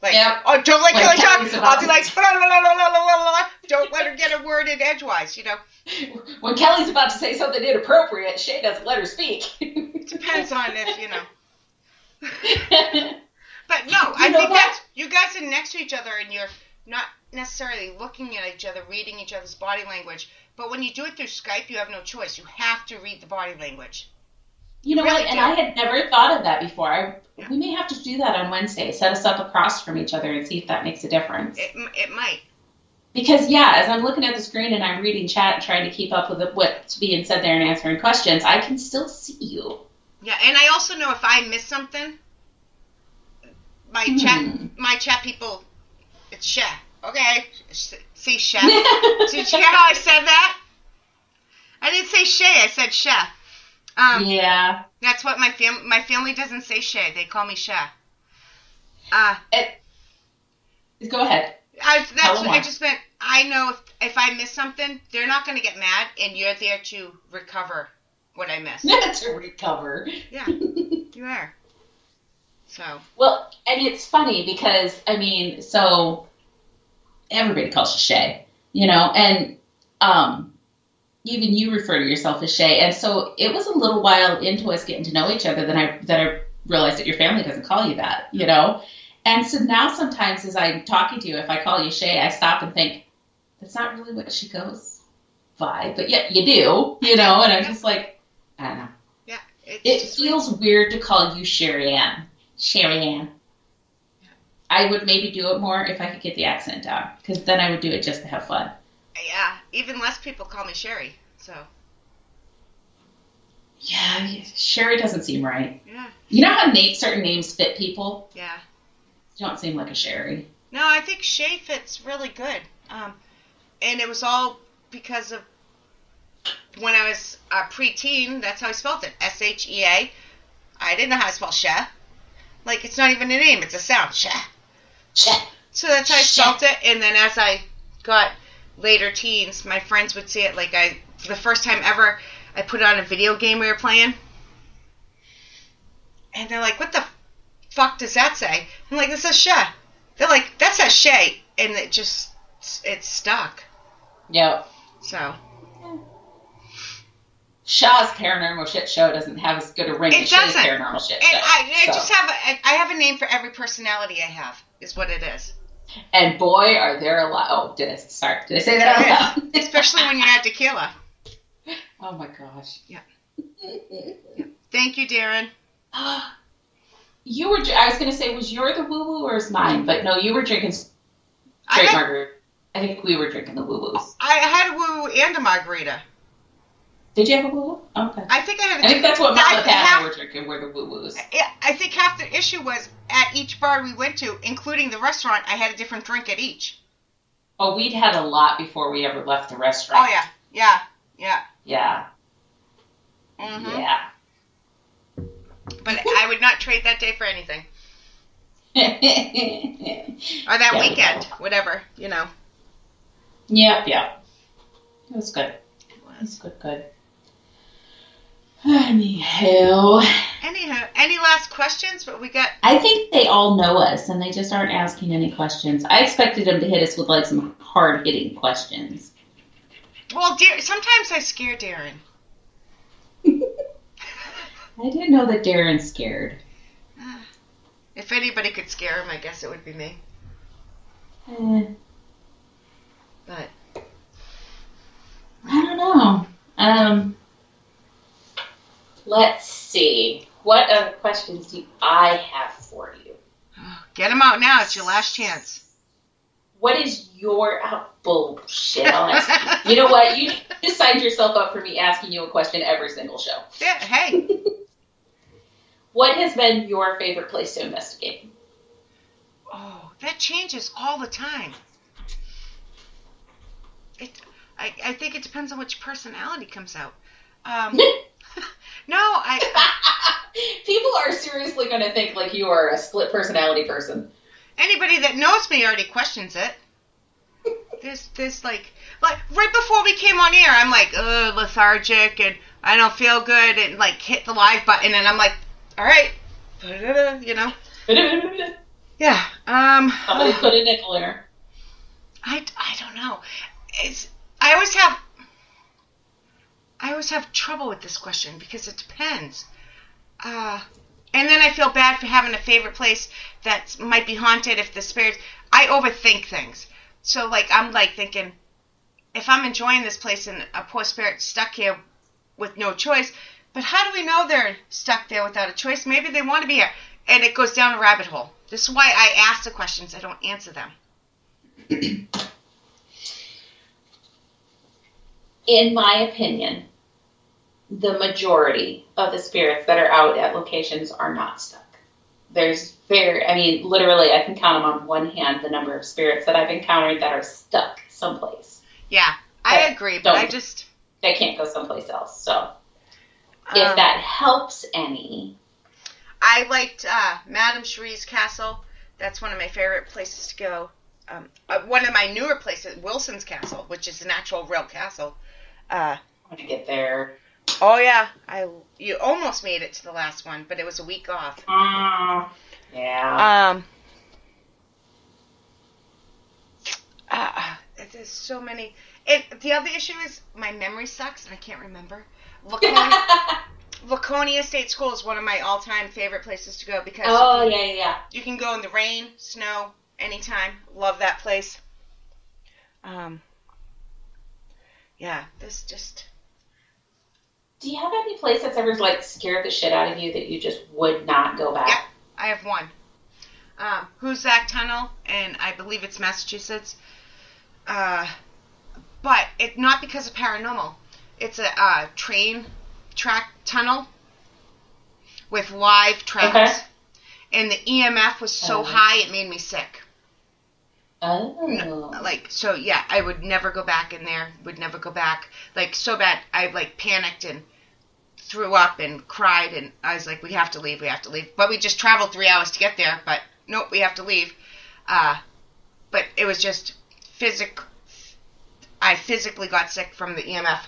yep. Oh, don't let Kelly talk. I'll be like, blah, blah, blah, blah, blah, blah, blah. Don't let her get a word in edgewise, When Kelly's about to say something inappropriate, Shay doesn't let her speak. Depends on if, But no, I think that's, you guys are next to each other and you're not necessarily looking at each other, reading each other's body language. But when you do it through Skype, you have no choice. You have to read the body language. You know what? And I had never thought of that before. We may have to do that on Wednesday. Set us up across from each other and see if that makes a difference. It might. Because, as I'm looking at the screen and I'm reading chat and trying to keep up with what's being said there and answering questions, I can still see you. Yeah, and I also know if I miss something, my chat people, it's Sha. Okay. See, Sha. Did you hear how I said that? I didn't say Shay, I said Sha. Yeah. That's what my family doesn't say Shay. They call me Sha. Go ahead. I just meant, I know if I miss something, they're not going to get mad, and you're there to recover what I missed. To recover. Yeah, you are. So. Well, and it's funny because, so everybody calls you Shay, and even you refer to yourself as Shay. And so it was a little while into us getting to know each other that I realized that your family doesn't call you that, And so now sometimes as I'm talking to you, if I call you Shay, I stop and think, that's not really what she goes by. But yeah, you do, and I'm just I don't know. Yeah. It feels weird to call you Sherry Ann. Sherry Ann. Yeah. I would maybe do it more if I could get the accent down, because then I would do it just to have fun. Yeah, even less people call me Sherry, so. Yeah, Sherry doesn't seem right. Yeah. You know how certain names fit people? Yeah. You don't seem like a Sherry. No, I think Shay fits really good. And it was all because of when I was a preteen, that's how I spelled it, S-H-E-A. I didn't know how to spell Sheh. It's not even a name, it's a sound, Sheh. Sheh. So that's how I spelled it, and then as I got later teens, my friends would see it the first time ever I put on a video game we were playing, and they're like, what the fuck does that say? I'm like, this says Sheh. They're like, that says Shay, and it stuck. Yep. So. Shaw's Paranormal Shit Show doesn't have as good a ring as Shay's Paranormal Shit Show. I have a name for every personality I have, is what it is. And boy, are there a lot. Oh, did I say that out loud? Especially when you add tequila. Oh my gosh. Yeah. Thank you, Darren. I was going to say, was yours the woo-woo or is mine? But no, you were drinking straight margarita. I think we were drinking the woo-woos. I had a woo-woo and a margarita. Did you have a woo-woo? Okay. I think that's what Mama Pat and I were drinking, were the woo-woos. I think half the issue was at each bar we went to, including the restaurant, I had a different drink at each. Oh, we'd had a lot before we ever left the restaurant. Oh, yeah. Yeah. Mm-hmm. Yeah. But I would not trade that day for anything. Or that weekend, whatever, you know. Yeah. It was good. Good. Anyhow, any last questions? But we got. I think they all know us, and they just aren't asking any questions. I expected them to hit us with like some hard-hitting questions. Well, sometimes I scare Darren. I didn't know that Darren's scared. If anybody could scare him, I guess it would be me. But I don't know. Let's see. What other questions do I have for you? Get them out now. It's your last chance. What is your... Oh, bullshit. I'll ask you. You know what? You just signed yourself up for me asking you a question every single show. Yeah, hey. What has been your favorite place to investigate? Oh, that changes all the time. I think it depends on which personality comes out. No, People are seriously going to think like you are a split personality person. Anybody that knows me already questions it. There's like right before we came on air, I'm like, lethargic and I don't feel good, and like hit the live button, and I'm like, all right, you know. Yeah. Somebody put a nickel in her. I don't know. I always have trouble with this question because it depends. And then I feel bad for having a favorite place that might be haunted if the spirits... I overthink things. So, like, I'm, like, thinking, if I'm enjoying this place and a poor spirit's stuck here with no choice, but how do we know they're stuck there without a choice? Maybe they want to be here. And it goes down a rabbit hole. This is why I ask the questions. I don't answer them. In my opinion, the majority of the spirits that are out at locations are not stuck. Literally, I can count them on one hand, the number of spirits that I've encountered that are stuck someplace. Yeah, I agree, but they can't go someplace else, so if that helps any. I liked Madame Cherie's Castle. That's one of my favorite places to go. One of my newer places, Wilson's Castle, which is an actual real castle. I want to get there. Oh yeah, you almost made it to the last one, but it was a week off. Yeah. There's so many. The other issue is my memory sucks and I can't remember. Laconia State School is one of my all-time favorite places to go because you can go in the rain, snow, anytime. Love that place. This just... Do you have any place that's ever, like, scared the shit out of you that you just would not go back? Yeah, I have one. Hoosac Tunnel, and I believe it's Massachusetts. But not because of paranormal. It's a train track tunnel with live trains. Okay. And the EMF was so high it made me sick. Oh. I would never go back in there. Would never go back. Like, so bad, I, like, panicked and threw up and cried, and I was like, we have to leave. But we just traveled 3 hours to get there, but nope, we have to leave. But it was just I physically got sick from the EMF.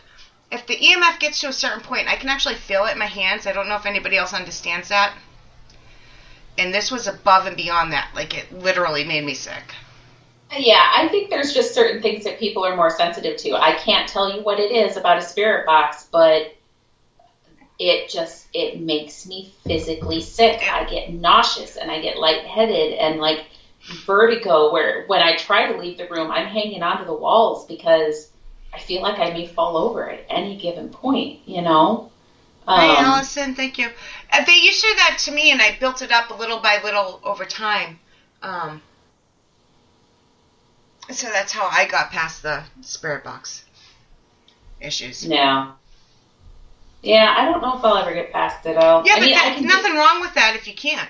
If the EMF gets to a certain point, I can actually feel it in my hands. I don't know if anybody else understands that. And this was above and beyond that. Like, it literally made me sick. Yeah, I think there's just certain things that people are more sensitive to. I can't tell you what it is about a spirit box, but it makes me physically sick. I get nauseous and I get lightheaded and like vertigo, where when I try to leave the room, I'm hanging onto the walls because I feel like I may fall over at any given point, you know? Hi, Allison. Thank you. They used to do that to me, and I built it up little by little over time. So that's how I got past the spirit box issues. Yeah. Yeah, I don't know if I'll ever get past it all. Yeah, but there's nothing wrong with that if you can't.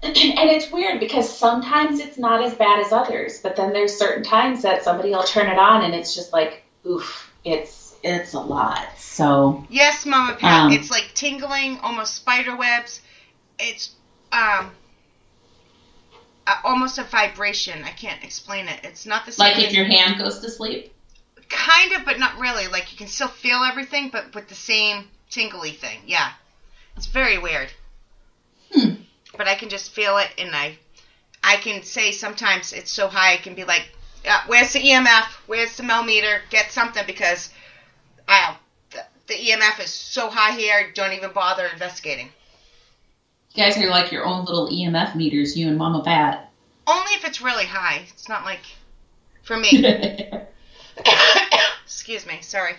And it's weird because sometimes it's not as bad as others, but then there's certain times that somebody will turn it on and it's just like, oof, it's a lot. So yes, Mama Pat, it's like tingling, almost spider webs. It's almost a vibration. I can't explain it. It's not the same. Like if your hand goes to sleep? Kind of, but not really. Like you can still feel everything, but with the same tingly thing. Yeah. It's very weird. But I can just feel it, and I can say sometimes it's so high, I can be like, where's the EMF? Where's the millimeter? Get something, because the EMF is so high here, don't even bother investigating. You guys are like your own little EMF meters, you and Mama Pat. Only if it's really high. It's not like, for me. Excuse me, sorry.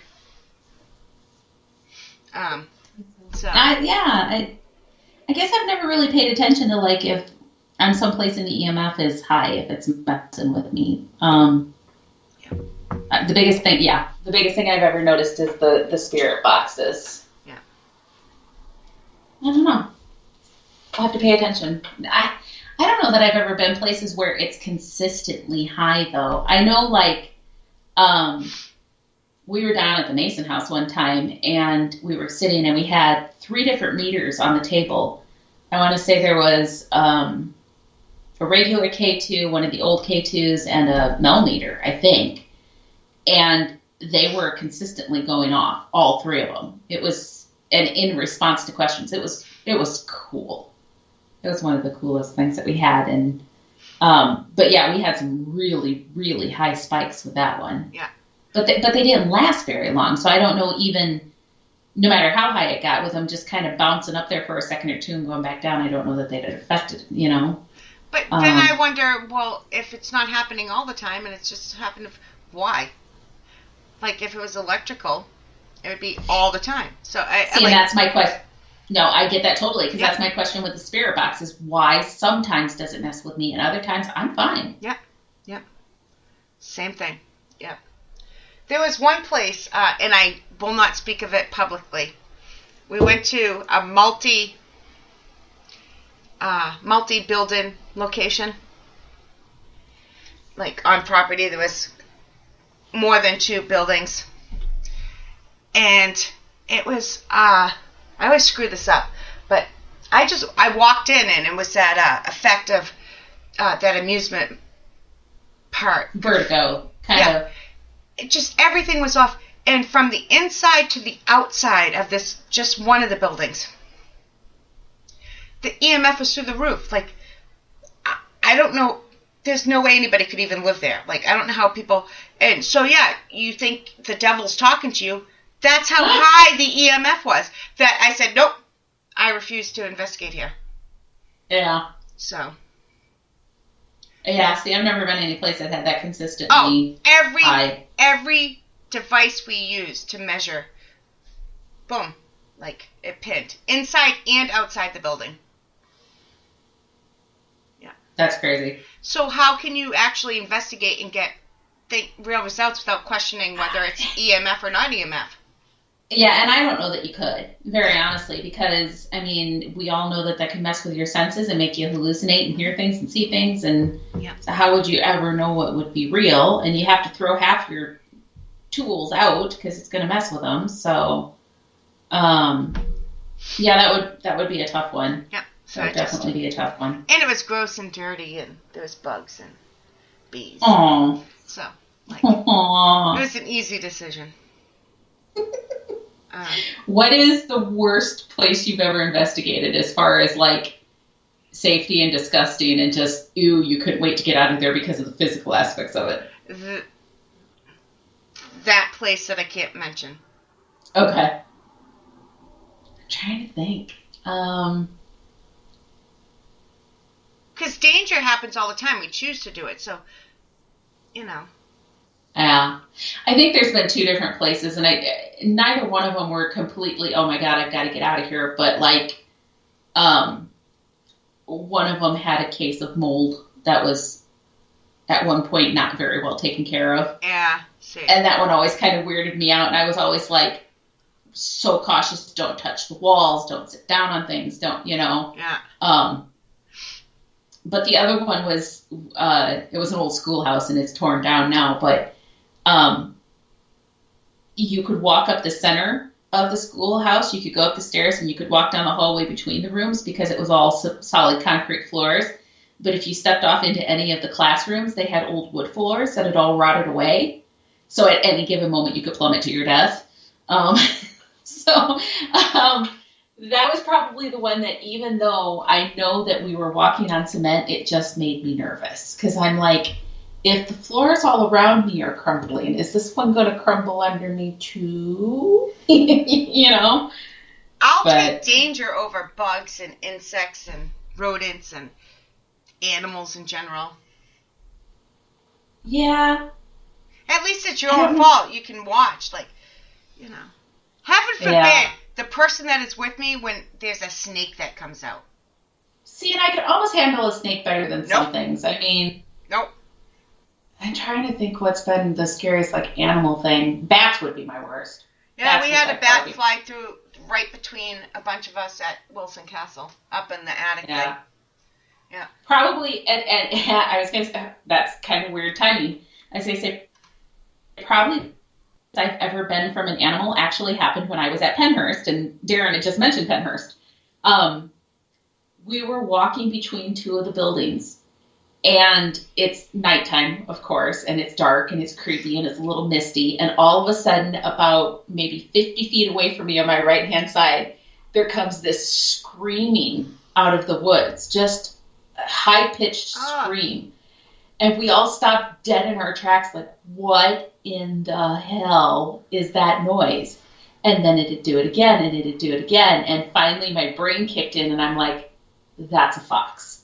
I guess I've never really paid attention to like if I'm someplace and the EMF is high, if it's messing with me. The biggest thing I've ever noticed is the spirit boxes. Yeah. I don't know. I'll have to pay attention. I don't know that I've ever been places where it's consistently high though. I know like we were down at the Mason house one time and we were sitting and we had 3 different meters on the table. I want to say there was a regular K2, one of the old K2s, and a Mel meter, I think. And they were consistently going off, all 3 of them. It was, and in response to questions, it was cool. It was one of the coolest things that we had. And but yeah, we had some really, really high spikes with that one. Yeah. But they didn't last very long, so I don't know even, no matter how high it got, with them just kind of bouncing up there for a second or two and going back down, I don't know that they'd have affected, you know? But then I wonder, well, if it's not happening all the time and it's just happening, why? Like, if it was electrical, it would be all the time. So that's my question. No, I get that totally, because that's my question with the spirit box is why sometimes does it mess with me and other times I'm fine. Yep. Same thing. Yep. There was one place, and I will not speak of it publicly. We went to a multi-building location. Like on property, there was more than 2 buildings. And it was, I always screw this up, but I walked in and it was that effect of that amusement part. Vertigo, kind of. It just, everything was off. And from the inside to the outside of this, just one of the buildings, the EMF was through the roof. Like, I don't know. There's no way anybody could even live there. Like, I don't know how people, and so yeah, you think the devil's talking to you. That's how high the EMF was. That I said, nope, I refuse to investigate here. Yeah. So. Yeah, see, I've never been any place that had that consistently high. Every device we used to measure, boom, like it pinned. Inside and outside the building. Yeah. That's crazy. So how can you actually investigate and get real results without questioning whether it's EMF or not EMF? Yeah, and I don't know that you could, very honestly, because, I mean, we all know that can mess with your senses and make you hallucinate and hear things and see things, and so how would you ever know what would be real? And you have to throw half your tools out because it's going to mess with them, so, yeah, that would be a tough one. Yeah. So that would definitely be a tough one. And it was gross and dirty, and there was bugs and bees. Aww. So, like, it was an easy decision. What is the worst place you've ever investigated as far as like safety and disgusting and just, ew, you couldn't wait to get out of there because of the physical aspects of it? That place that I can't mention. Okay. I'm trying to think. Because danger happens all the time. We choose to do it. So, you know. Yeah. I think there's been 2 different places, and neither one of them were completely, oh my God, I've got to get out of here. But like, one of them had a case of mold that was at one point not very well taken care of. Yeah. See. And that one always kind of weirded me out. And I was always like, so cautious. Don't touch the walls. Don't sit down on things. Don't, Yeah. But the other one was, it was an old schoolhouse and it's torn down now, but you could walk up the center of the schoolhouse, you could go up the stairs, and you could walk down the hallway between the rooms because it was all solid concrete floors. But if you stepped off into any of the classrooms, they had old wood floors that had all rotted away. So at any given moment, you could plummet to your death. That was probably the one that, even though I know that we were walking on cement, it just made me nervous. Because I'm like, if the floors all around me are crumbling, is this one going to crumble under me too? You know? I'll take danger over bugs and insects and rodents and animals in general. Yeah. At least it's your own fault. You can watch. Like, you know. Heaven forbid the person that is with me when there's a snake that comes out. See, and I could almost handle a snake better than some things. I mean... Nope. I'm trying to think what's been the scariest, like, animal thing. Bats would be my worst. Yeah, we had a bat fly through right between a bunch of us at Wilson Castle, up in the attic. Yeah. Yeah. Probably, and I was going to say, that's kind of weird timing. I was going to say, probably I've ever been from an animal actually happened when I was at Pennhurst, and Darren had just mentioned Pennhurst. We were walking between 2 of the buildings, and it's nighttime, of course, and it's dark, and it's creepy, and it's a little misty, and all of a sudden, about maybe 50 feet away from me on my right-hand side, there comes this screaming out of the woods, just a high-pitched scream. And we all stopped dead in our tracks, like, what in the hell is that noise? And then it'd do it again, and it'd do it again. And finally my brain kicked in, and I'm like, that's a fox.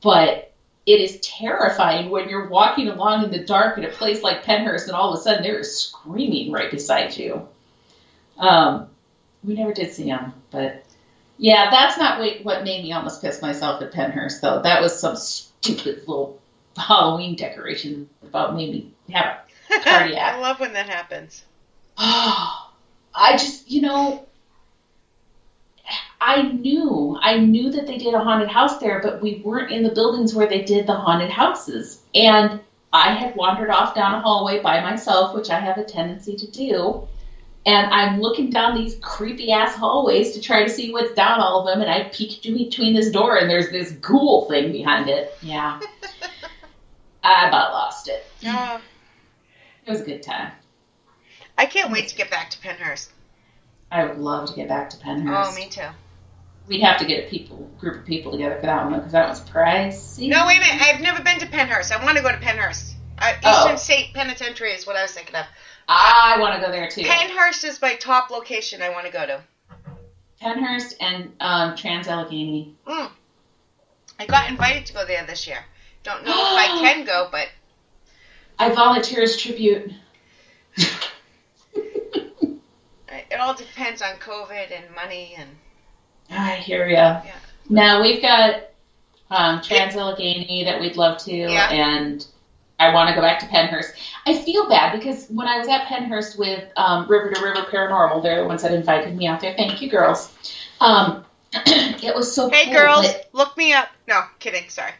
But it is terrifying when you're walking along in the dark at a place like Pennhurst, and all of a sudden there is screaming right beside you. We never did see him, but yeah, that's not what made me almost piss myself at Pennhurst, though. That was some stupid little Halloween decoration about made me have a cardiac. I love when that happens. Oh, I just, I knew that they did a haunted house there, but we weren't in the buildings where they did the haunted houses. And I had wandered off down a hallway by myself, which I have a tendency to do. And I'm looking down these creepy-ass hallways to try to see what's down all of them, and I peeked between this door, and there's this ghoul thing behind it. Yeah. I about lost it. It was a good time. I can't wait to get back to Pennhurst. I would love to get back to Pennhurst. Oh, me too. We'd have to get a group of people together for that one, because that was pricey. No, wait a minute. I've never been to Pennhurst. I want to go to Pennhurst. Eastern State Penitentiary is what I was thinking of. I want to go there, too. Pennhurst is my top location I want to go to. Pennhurst and Trans-Allegheny. I got invited to go there this year. Don't know if I can go, but... I volunteer as tribute. It all depends on COVID and money and... I hear ya. Yeah. Now, we've got Trans-Allegheny that we'd love to, and I want to go back to Pennhurst. I feel bad because when I was at Pennhurst with River to River Paranormal, they're the ones that invited me out there. Thank you, girls. It was so cool. Hey, girls, look me up. No, kidding. Sorry.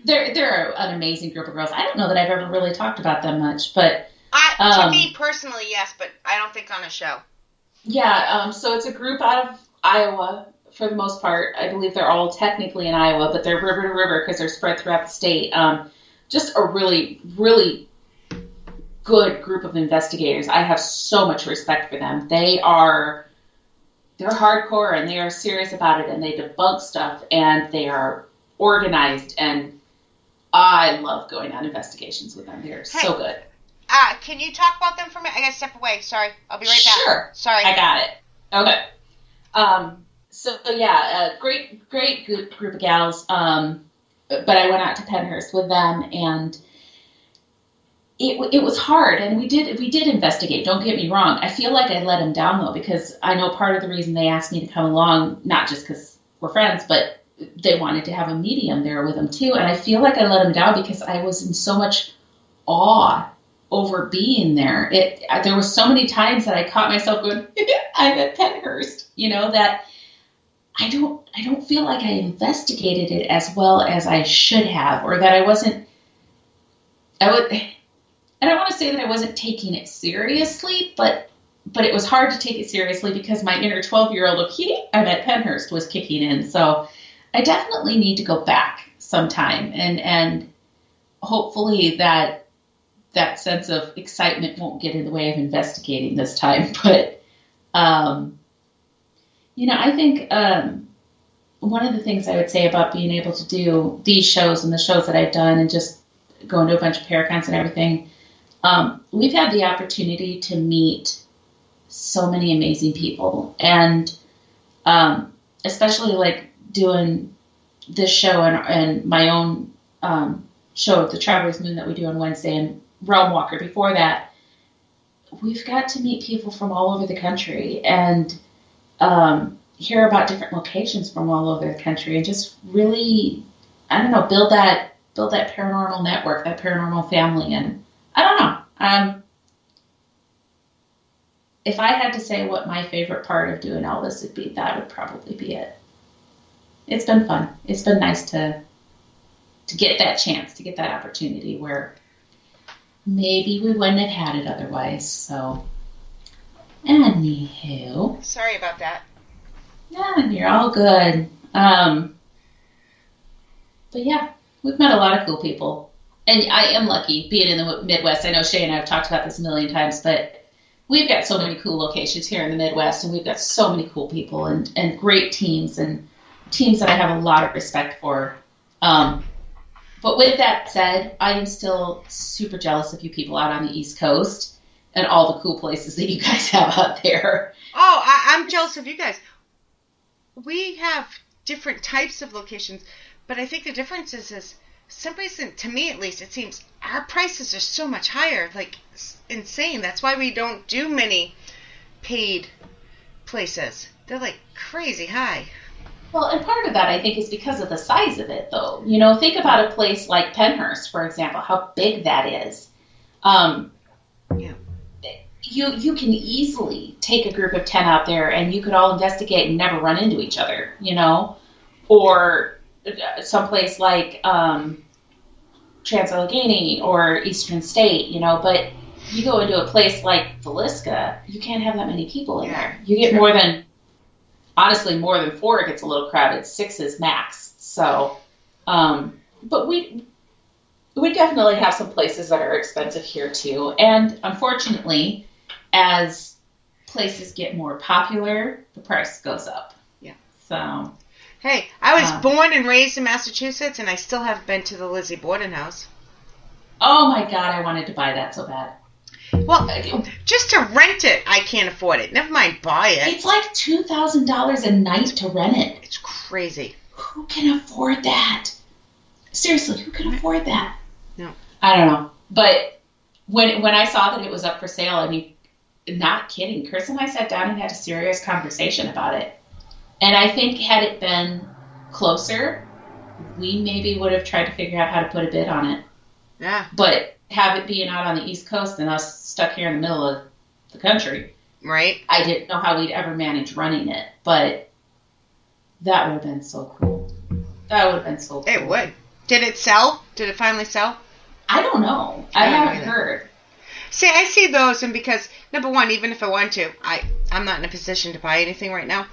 They're an amazing group of girls. I don't know that I've ever really talked about them much, but... to me personally, yes, but I don't think on a show. Yeah, so it's a group out of Iowa, for the most part. I believe they're all technically in Iowa, but they're river to river because they're spread throughout the state. Just a really, really good group of investigators. I have so much respect for them. They're hardcore, and they are serious about it, and they debunk stuff, and they are organized, and I love going on investigations with them. They're so good. Can you talk about them for a minute? I gotta step away. Sorry. I'll be right back. Sure. Sorry. I got it. Okay. So yeah, a great group of gals. But I went out to Pennhurst with them, and it was hard, and we did investigate. Don't get me wrong. I feel like I let them down though, because I know part of the reason they asked me to come along, not just because we're friends, but they wanted to have a medium there with them too. And I feel like I let them down because I was in so much awe over being there. There were so many times that I caught myself going, I'm at Pennhurst, that I don't feel like I investigated it as well as I should have, or that I don't want to say that I wasn't taking it seriously, but it was hard to take it seriously because my inner 12-year-old I'm at Pennhurst was kicking in. So I definitely need to go back sometime, and hopefully that sense of excitement won't get in the way of investigating this time. But, I think one of the things I would say about being able to do these shows and the shows that I've done and just going to a bunch of paracons and everything, we've had the opportunity to meet so many amazing people, and especially like doing this show and my own show of the Traveler's Moon that we do on Wednesday, and Realm Walker before that, we've got to meet people from all over the country and hear about different locations from all over the country, and just really, I don't know, build that paranormal network, that paranormal family. And I don't know. If I had to say what my favorite part of doing all this would be, that would probably be it. It's been fun. It's been nice to get that chance, to get that opportunity where maybe we wouldn't have had it otherwise. So, anywho. Sorry about that. Yeah, you're all good. But yeah, we've met a lot of cool people. And I am lucky being in the Midwest. I know Shay and I have talked about this a million times, but we've got so many cool locations here in the Midwest, and we've got so many cool people and great teams, and teams that I have a lot of respect for. But with that said, I am still super jealous of you people out on the East Coast and all the cool places that you guys have out there. Oh, I'm jealous of you guys. We have different types of locations, but I think the difference is some reason, to me at least, it seems our prices are so much higher, like insane. That's why we don't do many paid places. They're like crazy high. Well, and part of that, I think, is because of the size of it, though. Think about a place like Pennhurst, for example, how big that is. Yeah. You can easily take a group of 10 out there, and you could all investigate and never run into each other, or someplace like Trans-Allegheny or Eastern State, but you go into a place like Villisca, you can't have that many people in there. You get more than 4, it gets a little crowded. 6 is max. So, but we definitely have some places that are expensive here too. And unfortunately, as places get more popular, the price goes up. Yeah. So. Hey, I was born and raised in Massachusetts, and I still haven't been to the Lizzie Borden house. Oh my God, I wanted to buy that so bad. Well, just to rent it, I can't afford it. Never mind buy it. It's like $2,000 a night to rent it. It's crazy. Who can afford that? Seriously, who can afford that? No. I don't know. But when I saw that it was up for sale, I mean, not kidding, Chris and I sat down and had a serious conversation about it. And I think had it been closer, we maybe would have tried to figure out how to put a bid on it. Yeah. But have it being out on the East Coast and us stuck here in the middle of the country. Right. I didn't know how we'd ever manage running it, but that would have been so cool. That would have been so cool. It would. Did it sell? Did it finally sell? I don't know. I haven't heard. See, I see those, and because, number one, even if I want to, I'm not in a position to buy anything right now.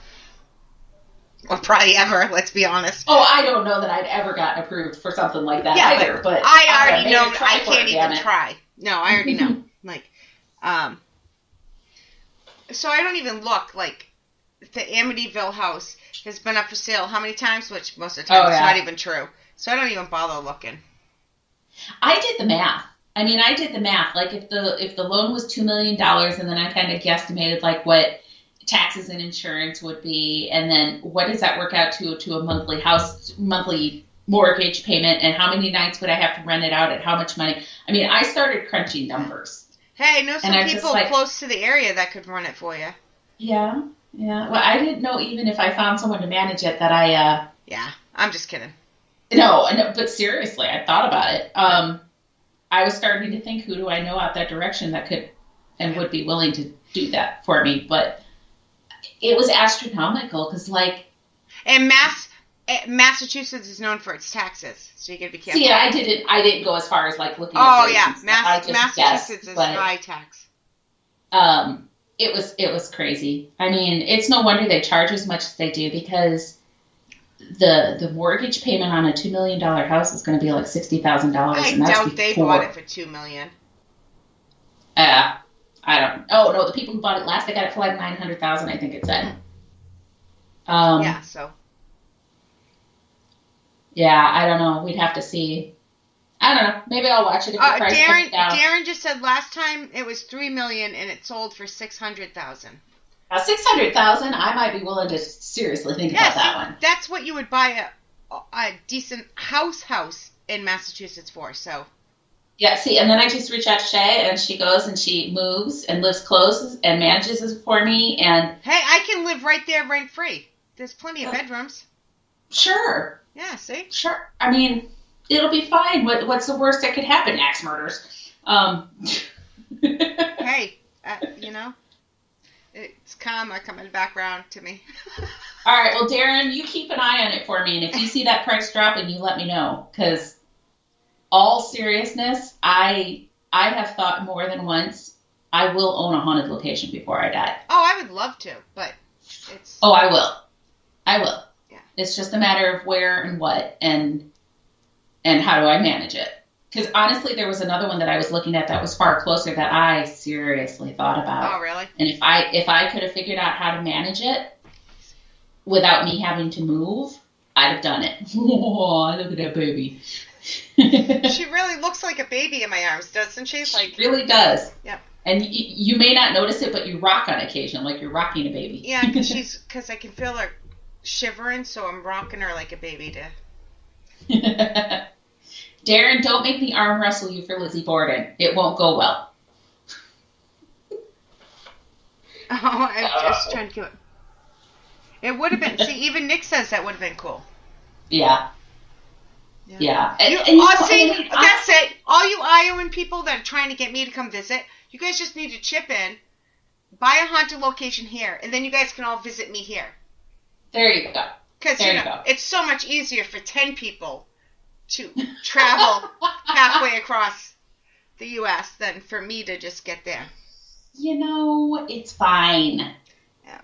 Or probably ever, let's be honest. Oh, I don't know that I'd ever gotten approved for something like that either. But I already know I can't even try. No, I already know. So I don't even look. Like, the Amityville house has been up for sale how many times? Which most of the time it's not even true. So I don't even bother looking. I did the math. Like, if the loan was $2 million, and then I kind of guesstimated like what taxes and insurance would be, and then what does that work out to a monthly mortgage payment, and how many nights would I have to rent it out at how much money? I mean, I started crunching numbers. Hey, I know some people close to the area that could run it for you. Yeah. Well, I didn't know even if I found someone to manage it that I... Yeah, I'm just kidding. No, but seriously, I thought about it. I was starting to think, who do I know out that direction that could and would be willing to do that for me? But it was astronomical because, like... And Massachusetts is known for its taxes, so you got to be careful. See, I didn't go as far as, like, looking at... Oh, yeah, Massachusetts is high tax. It was crazy. I mean, it's no wonder they charge as much as they do, because the mortgage payment on a $2 million house is going to be like $60,000. I doubt they bought it for $2 million. I don't. Oh no, the people who bought it last, they got it for like $900,000. I think it said. Yeah. So. Yeah, I don't know. We'd have to see. I don't know. Maybe I'll watch it if the price comes down. Darren just said last time it was $3 million and it sold for $600,000. Now $600,000, I might be willing to seriously think about that one. That's what you would buy a decent house in Massachusetts for. So. Yeah. See, and then I just reach out to Shay, and she goes and she moves and lives close and manages it for me. And hey, I can live right there rent free. There's plenty of bedrooms. Sure. Yeah. See. Sure. I mean, it'll be fine. What's the worst that could happen? Axe murders. Hey, you know, it's karma coming back around to me. All right. Well, Darren, you keep an eye on it for me, and if you see that price dropping, you let me know. Because, all seriousness, I have thought more than once I will own a haunted location before I die. Oh, I would love to, but it's. Oh, I will. Yeah. It's just a matter of where and what and how do I manage it. Because honestly, there was another one that I was looking at that was far closer that I seriously thought about. Oh, really? And if I could have figured out how to manage it without me having to move, I'd have done it. Oh, look at that baby. She really looks like a baby in my arms, doesn't she? She really does. Yeah. And you may not notice it, but you rock on occasion, like you're rocking a baby. Yeah, because I can feel her shivering, so I'm rocking her like a baby to. Darren, don't make me arm wrestle you for Lizzie Borden. It won't go well. Oh, I'm just trying to do it. It would have been. See, even Nick says that would have been cool. Yeah. Yeah. And that's it. All you Iowan people that are trying to get me to come visit, you guys just need to chip in, buy a haunted location here, and then you guys can all visit me here. There you go. Because, it's so much easier for 10 people to travel halfway across the U.S. than for me to just get there. It's fine. Yeah.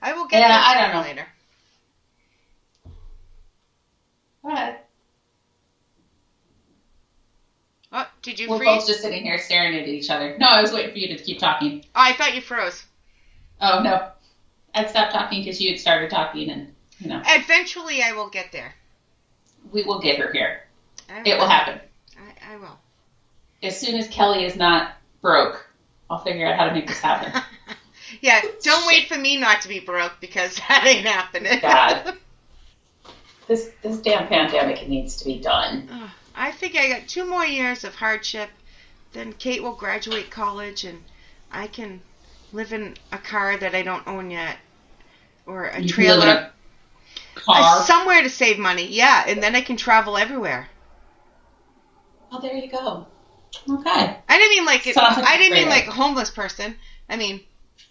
I will get there I don't know. later. Go ahead. Oh, did you We're freeze? both just sitting here staring at each other. No, I was waiting for you to keep talking. Oh, I thought you froze. Oh, no. I'd stopped talking because you had started talking and, Eventually I will get there. We will get her here. It will happen. I will. As soon as Kelly is not broke, I'll figure out how to make this happen. Yeah, don't wait for me not to be broke because that ain't happening. God. This damn pandemic needs to be done. I think I got 2 more years of hardship. Then Kate will graduate college and I can live in a car that I don't own yet. Or a trailer. Live in a car? Somewhere to save money, yeah. And then I can travel everywhere. Oh, there you go. Okay. I didn't mean like a homeless person. I mean,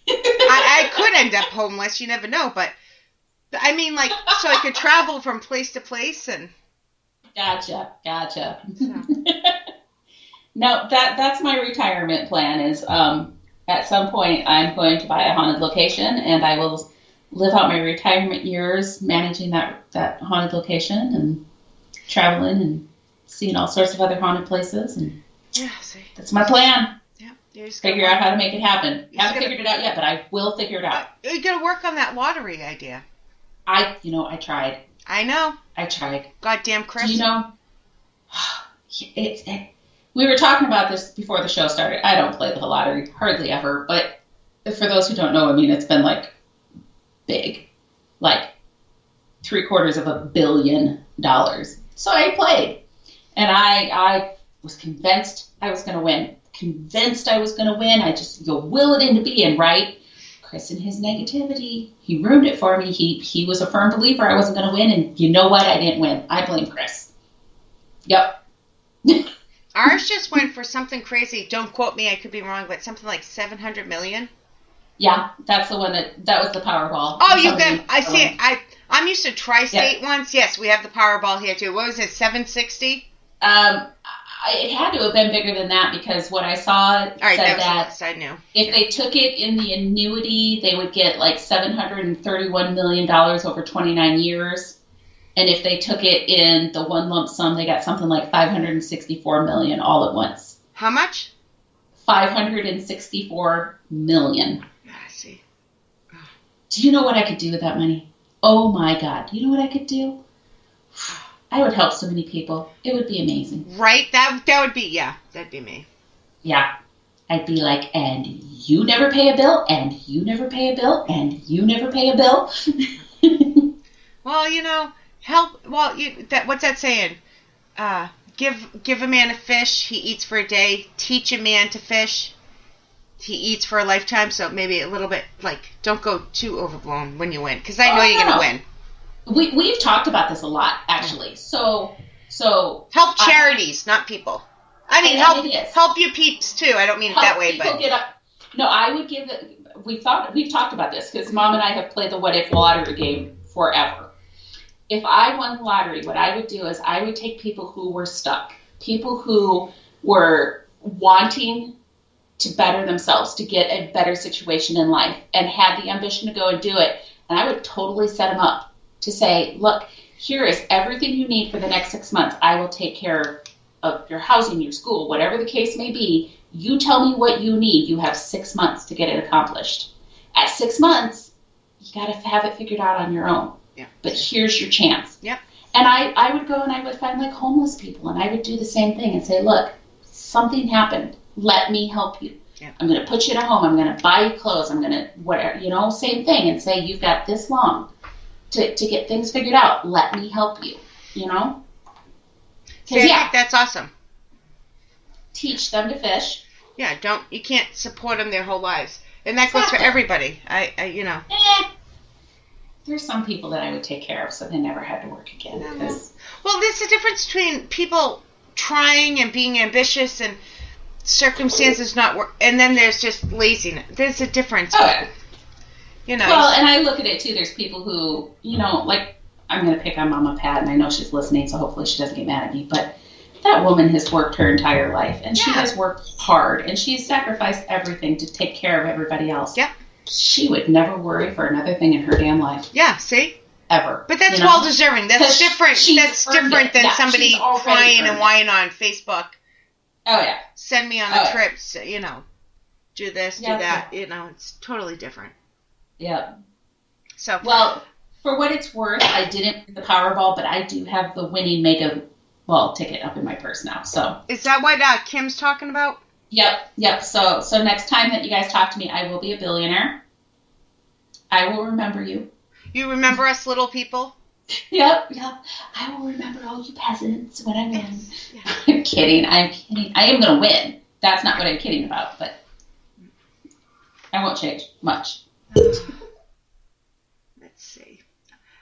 I could end up homeless. You never know. But I mean like so I could travel from place to place and... Gotcha. So. No, that's my retirement plan is at some point I'm going to buy a haunted location and I will live out my retirement years managing that haunted location and traveling and seeing all sorts of other haunted places. And see. That's my plan. Yeah. You just figure out how to make it happen. Haven't figured it out yet, but I will figure it out. You got to work on that lottery idea. I tried. I know. I tried. Goddamn Chris. We were talking about this before the show started. I don't play the lottery hardly ever, but for those who don't know, I mean, it's been like big, like $750 million. So I played, and I was convinced I was going to win. I just will it into being, right? Chris and his negativity, he ruined it for me. He was a firm believer I wasn't going to win, and you know what? I didn't win. I blame Chris. Yep. Ours just went for something crazy. Don't quote me, I could be wrong, but something like 700 million. Yeah, that's the one that was the Powerball. Oh, you got, I see it. I'm used to tri-state ones. Yes, we have the Powerball here too. What was it, 760? It had to have been bigger than that, because what I saw said that I knew. If they took it in the annuity, they would get like $731 million over 29 years. And if they took it in the one lump sum, they got something like $564 million all at once. How much? $564 million. I see. Do you know what I could do with that money? Oh my God. Do you know what I could do? I would help so many people. It would be amazing. Right? That would be, yeah, that'd be me. Yeah. I'd be like, and you never pay a bill, and you never pay a bill, and you never pay a bill. Well, help. Well, what's that saying? Give a man a fish, he eats for a day. Teach a man to fish, he eats for a lifetime. So maybe a little bit, like, don't go too overblown when you win, because I know you're going to win. We've talked about this a lot, actually. So help charities, not people. I mean, help your peeps too. I don't mean it that way, but no, I would give it. We've talked about this, because Mom and I have played the What If lottery game forever. If I won the lottery, what I would do is I would take people who were stuck, people who were wanting to better themselves, to get a better situation in life, and had the ambition to go and do it, and I would totally set them up to say, look, here is everything you need for the next 6 months. I will take care of your housing, your school, whatever the case may be. You tell me what you need. You have 6 months to get it accomplished. At 6 months, you got to have it figured out on your own. Yeah. But here's your chance. Yep. And I would go and I would find like homeless people, and I would do the same thing and say, look, something happened. Let me help you. Yep. I'm going to put you in a home. I'm going to buy you clothes. I'm going to, whatever, same thing, and say, you've got this long to get things figured out. Let me help you, I think that's awesome. Teach them to fish. Yeah, you can't support them their whole lives. And that goes for everybody. There's some people that I would take care of so they never had to work again. Well, there's a difference between people trying and being ambitious and circumstances not work, and then there's just laziness. There's a difference. Well, and I look at it too. There's people who, like, I'm going to pick on Mama Pat, and I know she's listening, so hopefully she doesn't get mad at me, but that woman has worked her entire life, and she has worked hard, and she's sacrificed everything to take care of everybody else. Yep. She would never worry for another thing in her damn life. Yeah, see? Ever. But that's well deserving. That's different. That's different than somebody crying and whining on Facebook. Oh, yeah. Send me on a trip, so, do this, do that. It's totally different. Yeah. So. Well, for what it's worth, I didn't win the Powerball, but I do have the winning ticket up in my purse now. So. Is that what Kim's talking about? Yep. So next time that you guys talk to me, I will be a billionaire. I will remember you. You remember us little people? Yep. I will remember all you peasants when I win. Yeah. I'm kidding. I am going to win. That's not what I'm kidding about, but I won't change much. Let's see.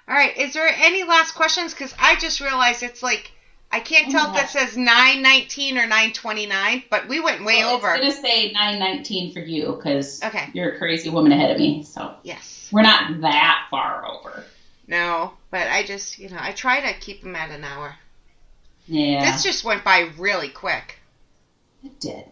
All right. Is there any last questions? Because I just realized it's like, I can't tell if that says 9:19 or 9:29, but we went way over. It's going to say 9:19 for you because you're a crazy woman ahead of me. So yes, we're not that far over. No, but I just, I try to keep them at an hour. Yeah. This just went by really quick. It did.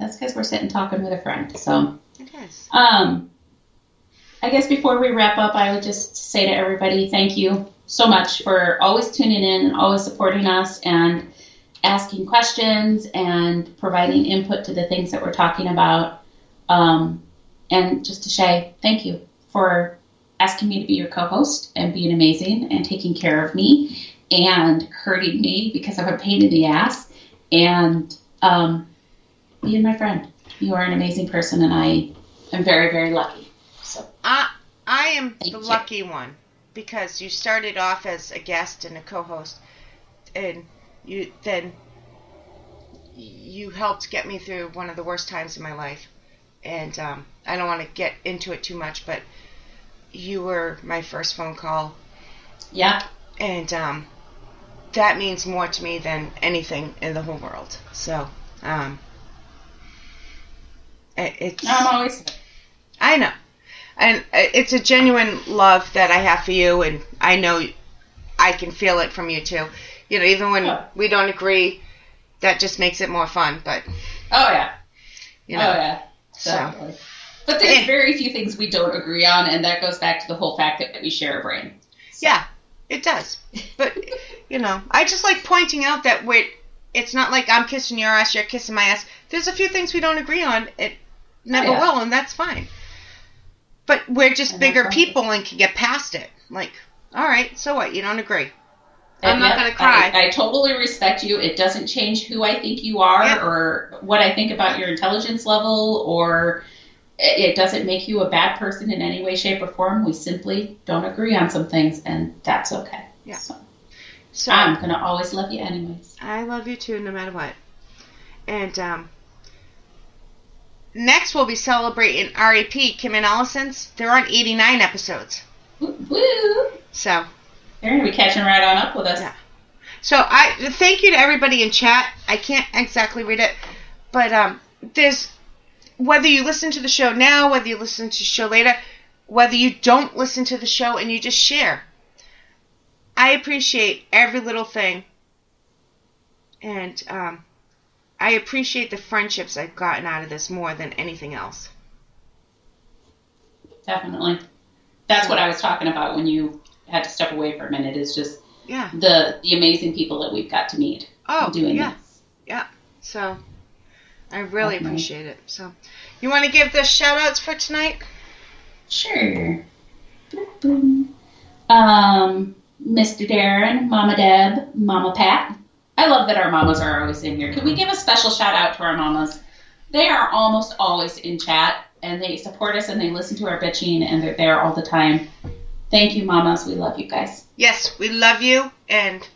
That's because we're sitting talking with a friend. So it is. I guess before we wrap up, I would just say to everybody, thank you so much for always tuning in and always supporting us and asking questions and providing input to the things that we're talking about. And just to say thank you for asking me to be your co-host and being amazing and taking care of me and hurting me because I'm a pain in the ass and being my friend. You are an amazing person, and I I'm very, very lucky. So I am Thank the you. lucky one because you started off as a guest and a co-host, and you helped get me through one of the worst times in my life. And I don't want to get into it too much, but you were my first phone call. Yeah. And that means more to me than anything in the whole world. So it's. I'm always. I know. And it's a genuine love that I have for you, and I know I can feel it from you too. You know, even when we don't agree, that just makes it more fun. But oh yeah, you know, oh yeah, definitely. But there's very few things we don't agree on, and that goes back to the whole fact that we share a brain. So. Yeah, it does. But you know, I just like pointing out that it's not like I'm kissing your ass, you're kissing my ass. There's a few things we don't agree on. It never will, and that's fine. But we're just bigger people and can get past it. Like, all right, so what? You don't agree. I'm not going to cry. I totally respect you. It doesn't change who I think you are or what I think about your intelligence level, or it doesn't make you a bad person in any way, shape, or form. We simply don't agree on some things, and that's okay. Yeah. So I'm going to always love you anyways. I love you too, no matter what. And next we'll be celebrating RAP, Kim and Allison's. They're on 89 episodes. Woo! So they're going to be catching right on up with us. Yeah. So I thank you to everybody in chat. I can't exactly read it, but there's, whether you listen to the show now, whether you listen to the show later, whether you don't listen to the show and you just share, I appreciate every little thing, and I appreciate the friendships I've gotten out of this more than anything else. Definitely. That's what I was talking about when you had to step away for a minute, is just the amazing people that we've got to meet doing this. Yeah. So I really appreciate it. So you want to give the shout outs for tonight? Sure. Boom, boom. Mr. Darren, Mama Deb, Mama Pat. I love that our mamas are always in here. Can we give a special shout out to our mamas? They are almost always in chat, and they support us, and they listen to our bitching, and they're there all the time. Thank you, mamas. We love you guys. Yes, we love you, and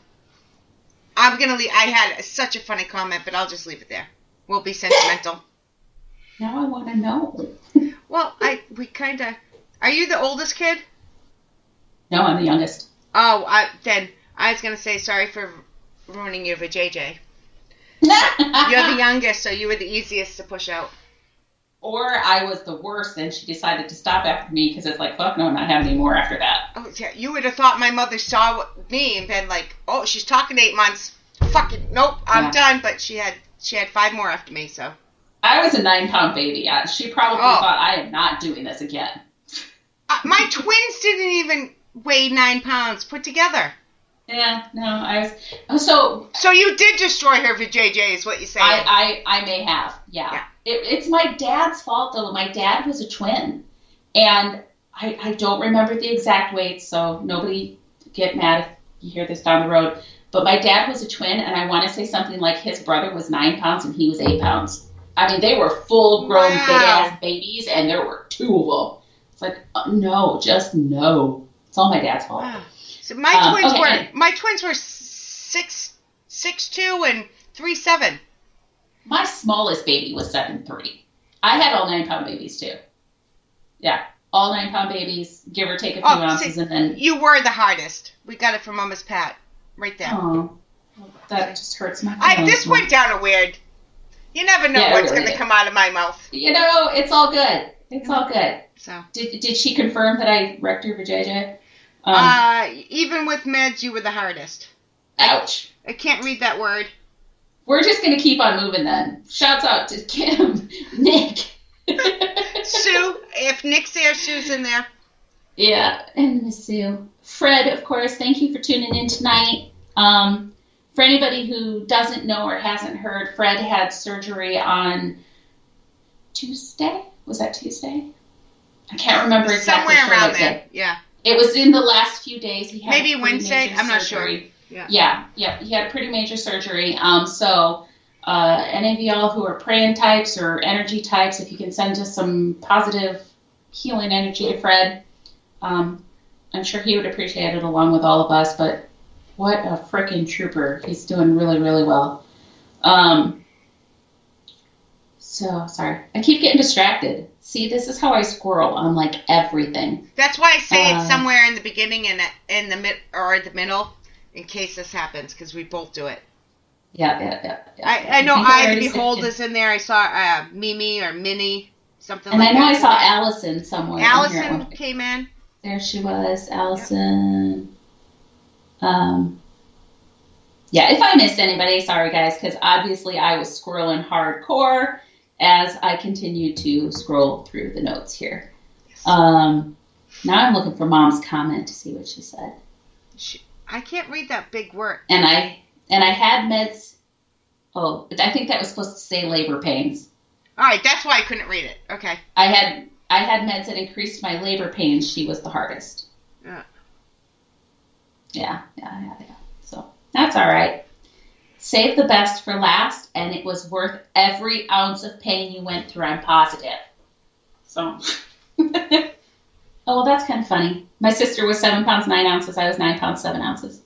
I'm going to leave. I had such a funny comment, but I'll just leave it there. We'll be sentimental. Now I want to know. Well, we kind of... Are you the oldest kid? No, I'm the youngest. Oh, then I was going to say sorry for ruining you for JJ. You're the youngest, so you were the easiest to push out. Or I was the worst, and she decided to stop after me because it's like, fuck no, I'm not having any more after that. Oh, yeah, you would have thought my mother saw me and been like, oh, she's talking 8 months. Fucking, nope, I'm done. But she had 5 more after me, so. I was a 9-pound baby. She probably thought, I am not doing this again. My twins didn't even weigh 9 pounds put together. Yeah, no, I was... So you did destroy her for JJ, is what you say. I may have, yeah. It's my dad's fault, though. My dad was a twin, and I don't remember the exact weight, so nobody get mad if you hear this down the road. But my dad was a twin, and I want to say something like his brother was 9 pounds and he was 8 pounds. I mean, they were full-grown, big-ass babies, and there were 2 of them. It's like, no, just no. It's all my dad's fault. Wow. So my twins were 6'2" and 3'7". My smallest baby was 7'3". I had all 9-pound babies too. Yeah, all 9-pound babies, give or take a few ounces, and then you were the hardest. We got it from Mama's Pat, right there. Oh, that just hurts my feelings. This went down a weird. You never know what's going to come out of my mouth. You know, it's all good. It's all good. So did she confirm that I wrecked her for JJ? Even with meds, you were the hardest. Ouch. I can't read that word. We're just going to keep on moving then. Shouts out to Kim, Nick. Sue. If Nick's there, Sue's in there. Yeah, and Miss Sue. Fred, of course, thank you for tuning in tonight. For anybody who doesn't know or hasn't heard, Fred had surgery on Tuesday. Was that Tuesday? I can't remember exactly. Somewhere around there, yeah. It was in the last few days. He had maybe Wednesday. I'm not sure. Yeah. He had a pretty major surgery. So any of y'all who are praying types or energy types, if you can send just some positive healing energy to Fred, I'm sure he would appreciate it along with all of us, but what a freaking trooper. He's doing really, really well. So, sorry. I keep getting distracted. See, this is how I squirrel on, like, everything. That's why I say it's somewhere in the beginning and in the the middle, in case this happens, because we both do it. Yeah. I know I, the Behold, is in there. I saw Mimi or Minnie, something and like that. And I know I saw Allison somewhere. Allison came in. There she was, Allison. Yep. Yeah, if I missed anybody, sorry guys, because obviously I was scrolling hardcore as I continued to scroll through the notes here. Yes. Now I'm looking for Mom's comment to see what she said. I can't read that big word. And I had meds. Oh, I think that was supposed to say labor pains. All right, that's why I couldn't read it. Okay. I had meds that increased my labor pains. She was the hardest. Yeah. So that's all right. Save the best for last, and it was worth every ounce of pain you went through. I'm positive. So, oh, well, that's kind of funny. My sister was 7 pounds 9 ounces. I was 9 pounds 7 ounces.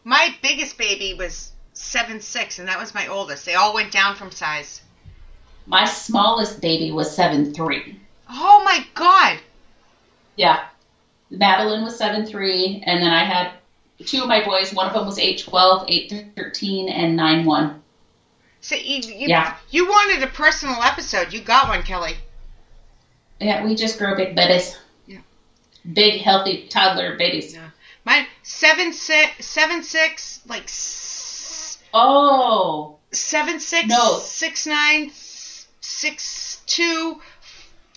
My biggest baby was 7'6", and that was my oldest. They all went down from size. My smallest baby was 7'3". Oh my God. Yeah. Madeline was 7'3", and then I had 2 of my boys. One of them was 8'12", 8'13", and 9'1". So you wanted a personal episode. You got one, Kelly. Yeah, we just grow big babies. Yeah. Big, healthy toddler babies. Yeah. Mine 7'6", like 7'6", no, 6'9", 6'2",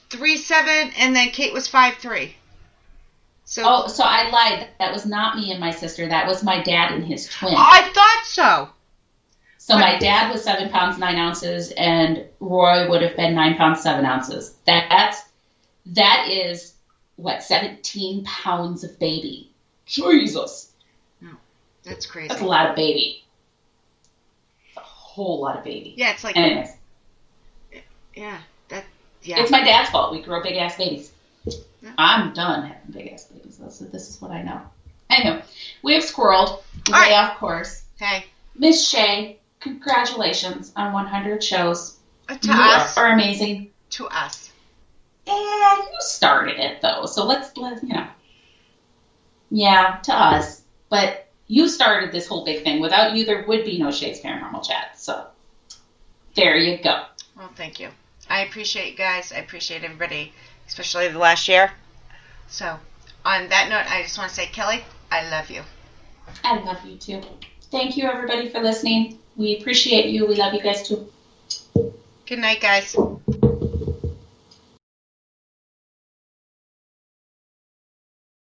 3'7", and then Kate was 5'3". So I lied. That was not me and my sister. That was my dad and his twin. I thought so. So my dad was 7 pounds 9 ounces, and Roy would have been 9 pounds 7 ounces. That is what, 17 pounds of baby. Jesus. No, that's crazy. That's a lot of baby. It's a whole lot of baby. Yeah, it's like. Anyways. Yeah. It's my dad's fault. We grow big ass babies. Yeah. I'm done having big ass babies, though, so this is what I know. Anyway, we have squirreled way off course. Hey. Miss Shay, congratulations on 100 shows. To us. You are amazing. To us. Yeah, you started it, though, so let's you know. Yeah, to us. But you started this whole big thing. Without you, there would be no Shay's Paranormal Chat. So, there you go. Well, thank you. I appreciate you guys. I appreciate everybody, especially the last year. So, on that note, I just want to say, Kelly, I love you. I love you, too. Thank you, everybody, for listening. We appreciate you. We love you guys, too. Good night, guys.